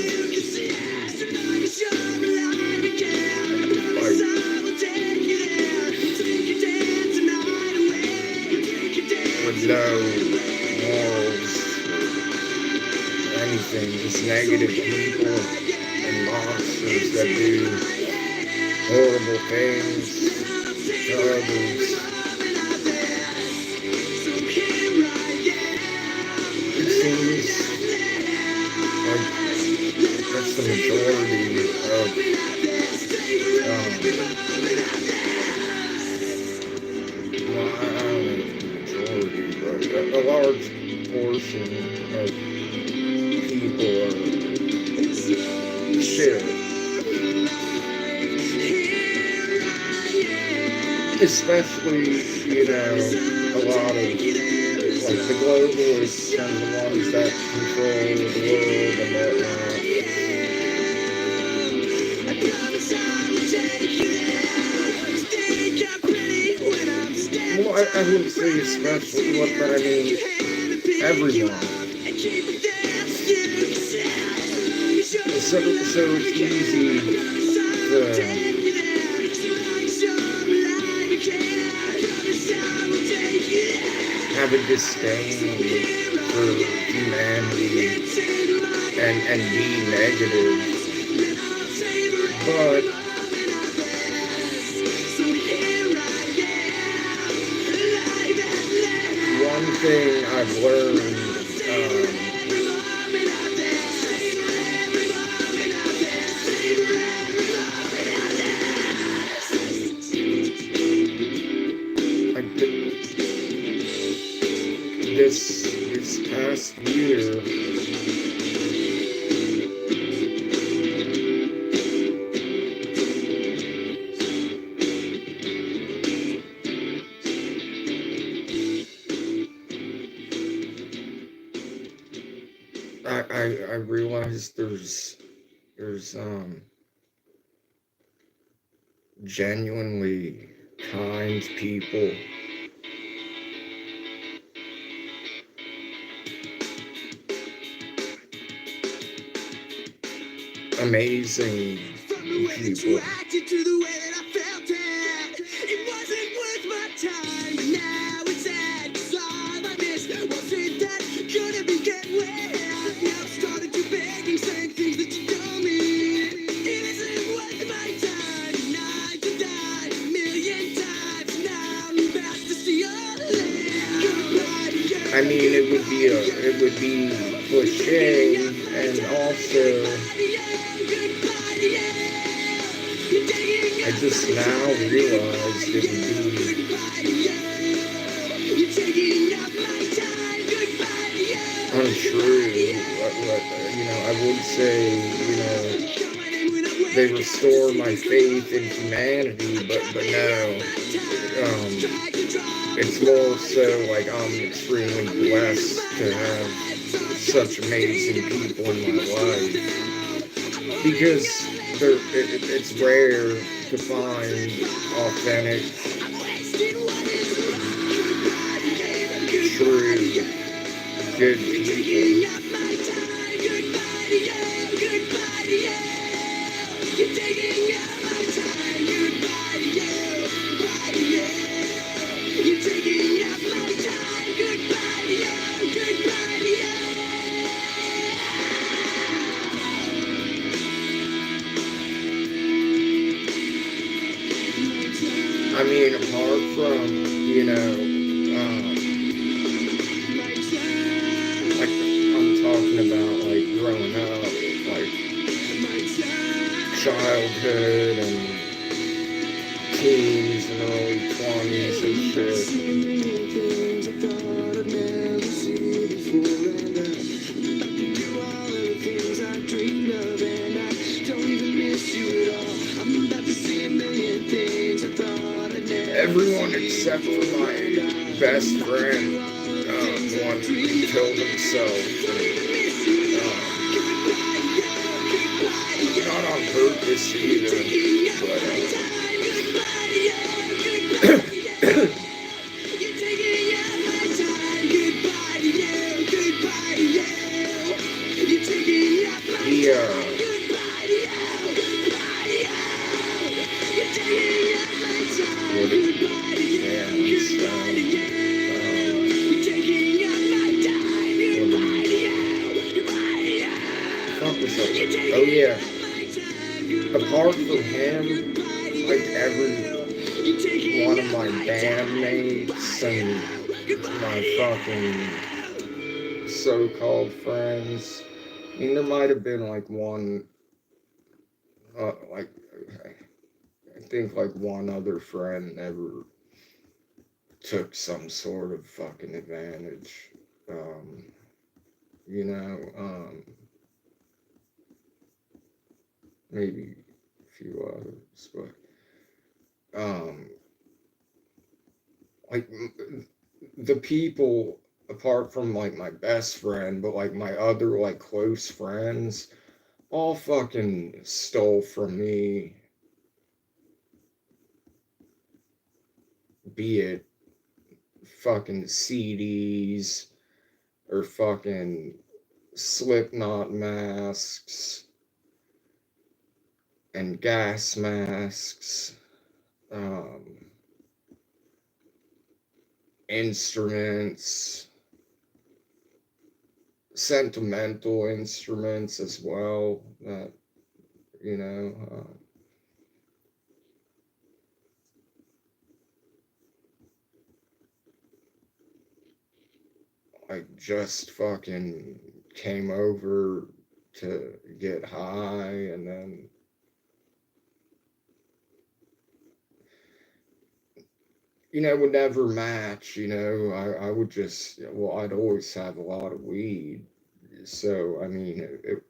With no morals or anything, just negative people and monsters that do horrible things to others. It seems like that's the majority of well, I don't know if the majority, but a large portion of people are shit. Especially, you know, a lot of, like, the globalists and the ones that control the world and whatnot. I wouldn't say especially, but I mean, everyone. So it's easy to have a disdain for humanity and be negative. But one thing I've learned, this past year, I realized there's genuinely kind people, amazing people. I mean, it would be cliche, and also, I just now realized it would be untrue. I would say, they restore my faith in humanity, but no. It's more so like I'm extremely blessed to have such amazing people in my life, because it's rare to find authentic, true, good people. I mean, apart from, like, I'm talking about, like, growing up, like, childhood and teens and early 20s and shit. Everyone except for my best friend, one killed himself. Not on purpose either, but oh yeah. Apart from him, like every one of my bandmates and my fucking so-called friends, I mean, there might have been like one, like, I think like one other friend never took some sort of fucking advantage. Maybe a few others, but like the people apart from like my best friend, but like my other like close friends, all fucking stole from me, be it fucking CDs or fucking Slipknot masks and gas masks, instruments, sentimental instruments as well, that, you know, I just fucking came over to get high, and then would never match, I would just, well, I'd always have a lot of weed. So, I mean, it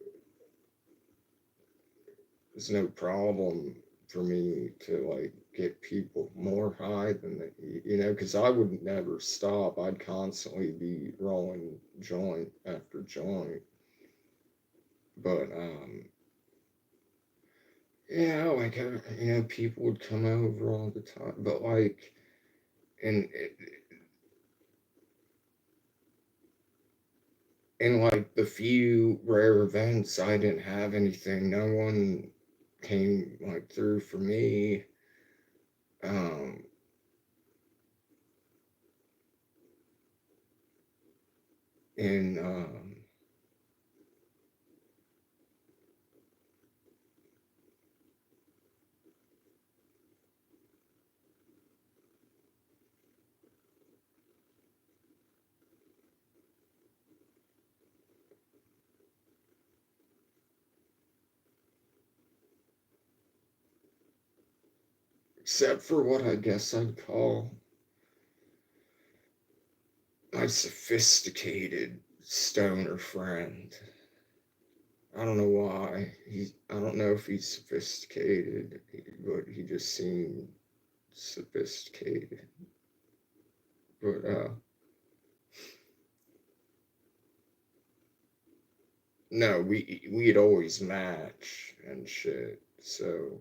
was no problem for me to, like, get people more high than because I would never stop. I'd constantly be rolling joint after joint. But, yeah, like, people would come over all the time. But, like, and in like the few rare events I didn't have anything, no one came like through for me. And except for what I guess I'd call my sophisticated stoner friend. I don't know why. I don't know if he's sophisticated, but he just seemed sophisticated. But, no, we'd always match and shit, so,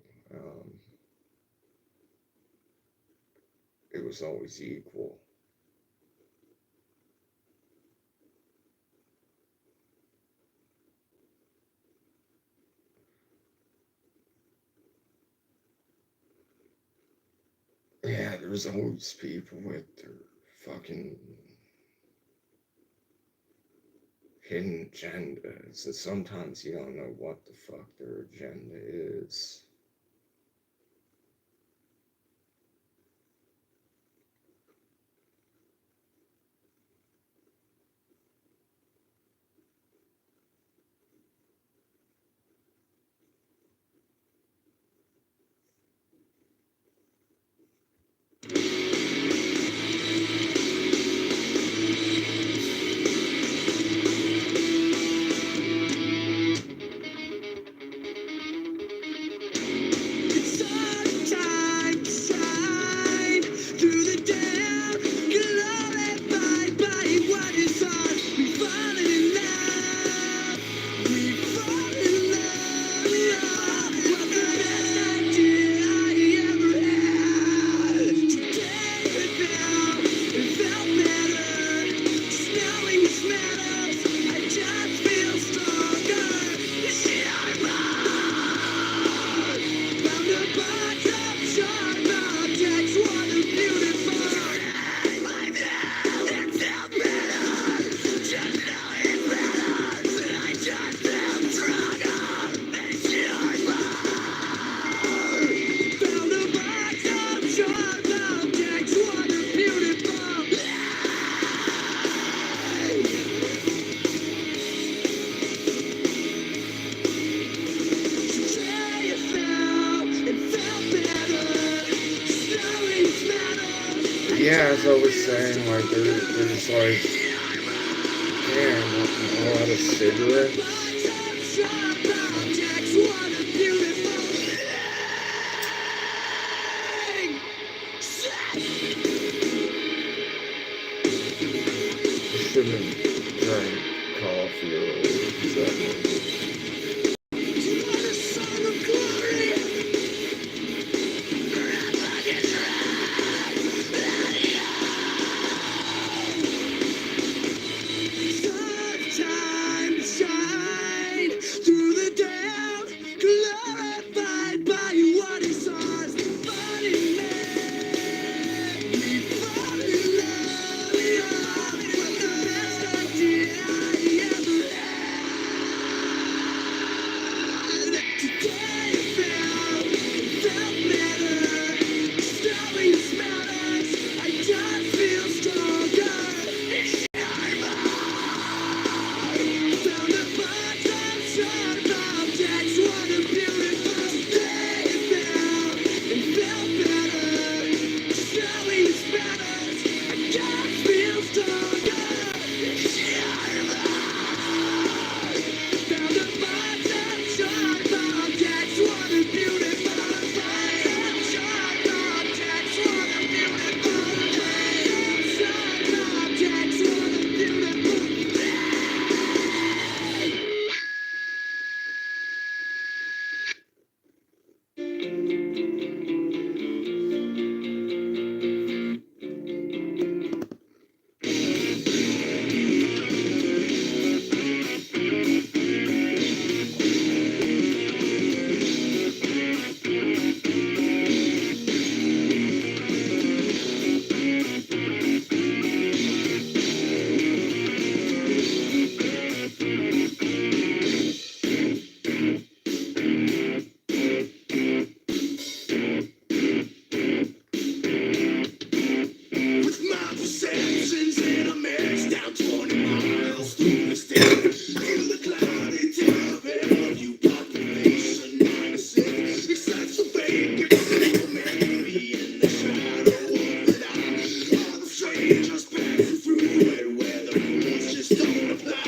it was always equal. Yeah, there's always people with their fucking hidden agendas, and sometimes you don't know what the fuck their agenda is. Yeah, as I was saying, like, there's like, damn, a lot of cigarettes. Shouldn't drink coffee earlier, because that makes the cloudy terror, you population -6. Excites the fake, maybe in the shadow of the night. All the strangers passing through it where the rules just don't apply.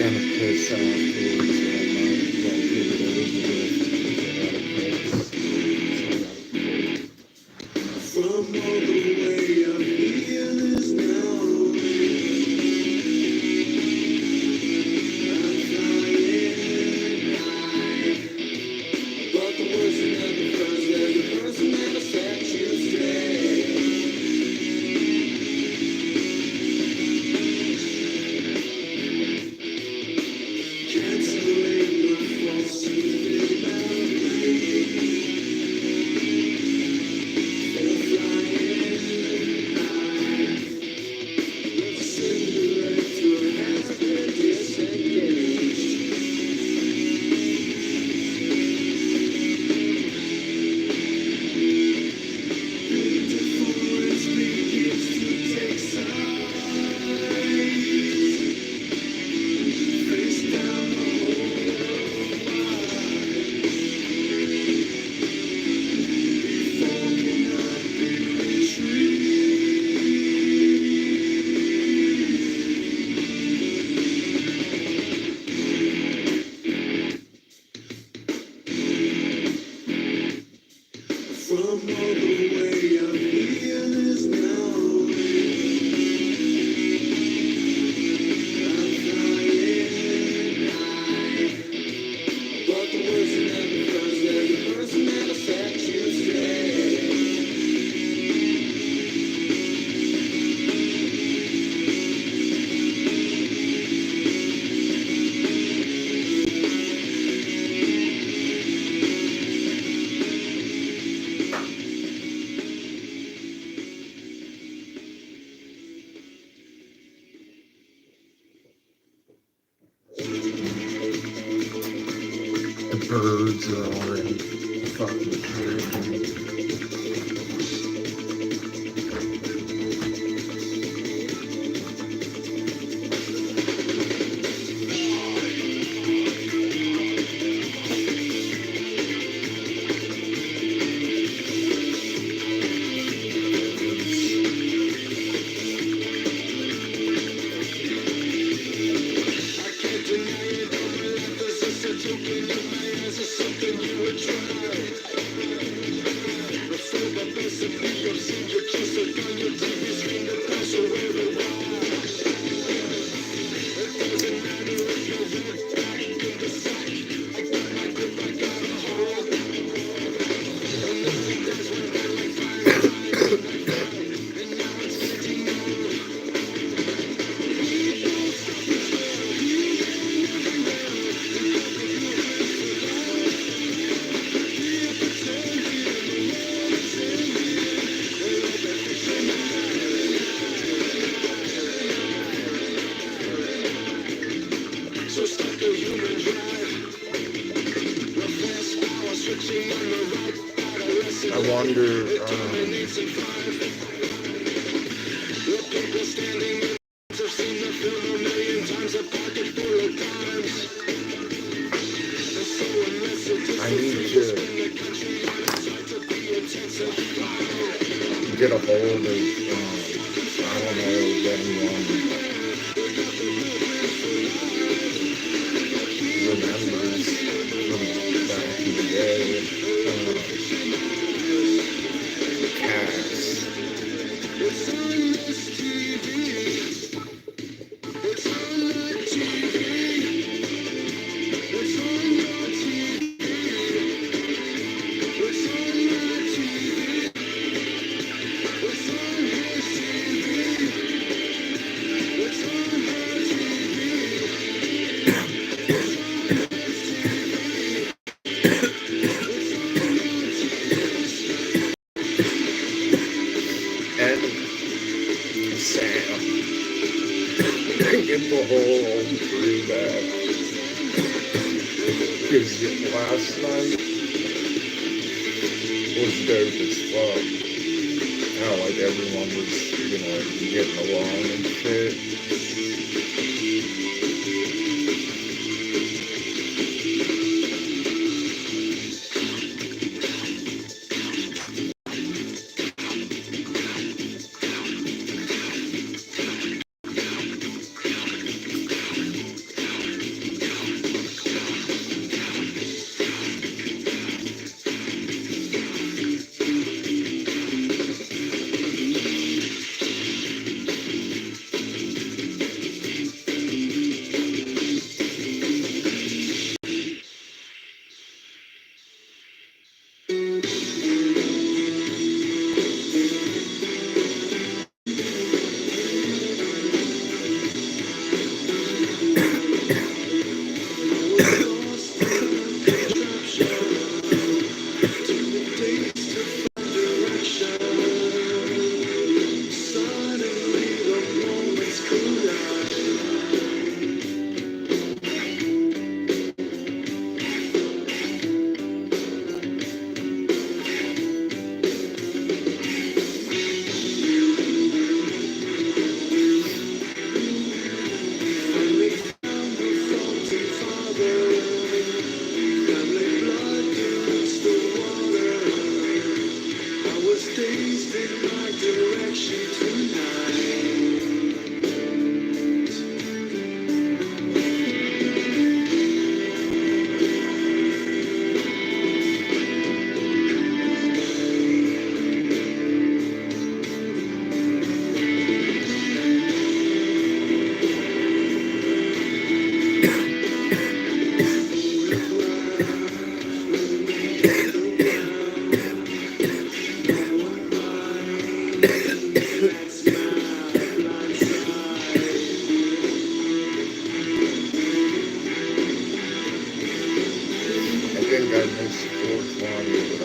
kind of piss afterwards, and I might like get it over with and get out of piss. From all the way I'm here this now. I'm flying high. But the worst thing ever first, there's a person that'll set you straight. Canceling the false feeling about me. From all the way I'm here this now. I'm flying high. But the worst thing ever first, there's a person that'll set you straight. The birds are already fucking chirping. I wonder, I need to get a hold of, I don't know, anyone remembers from back in the day, cats. And Sam, get the whole crew back. Because last night was dope as fuck. How like everyone was, getting along and shit. water.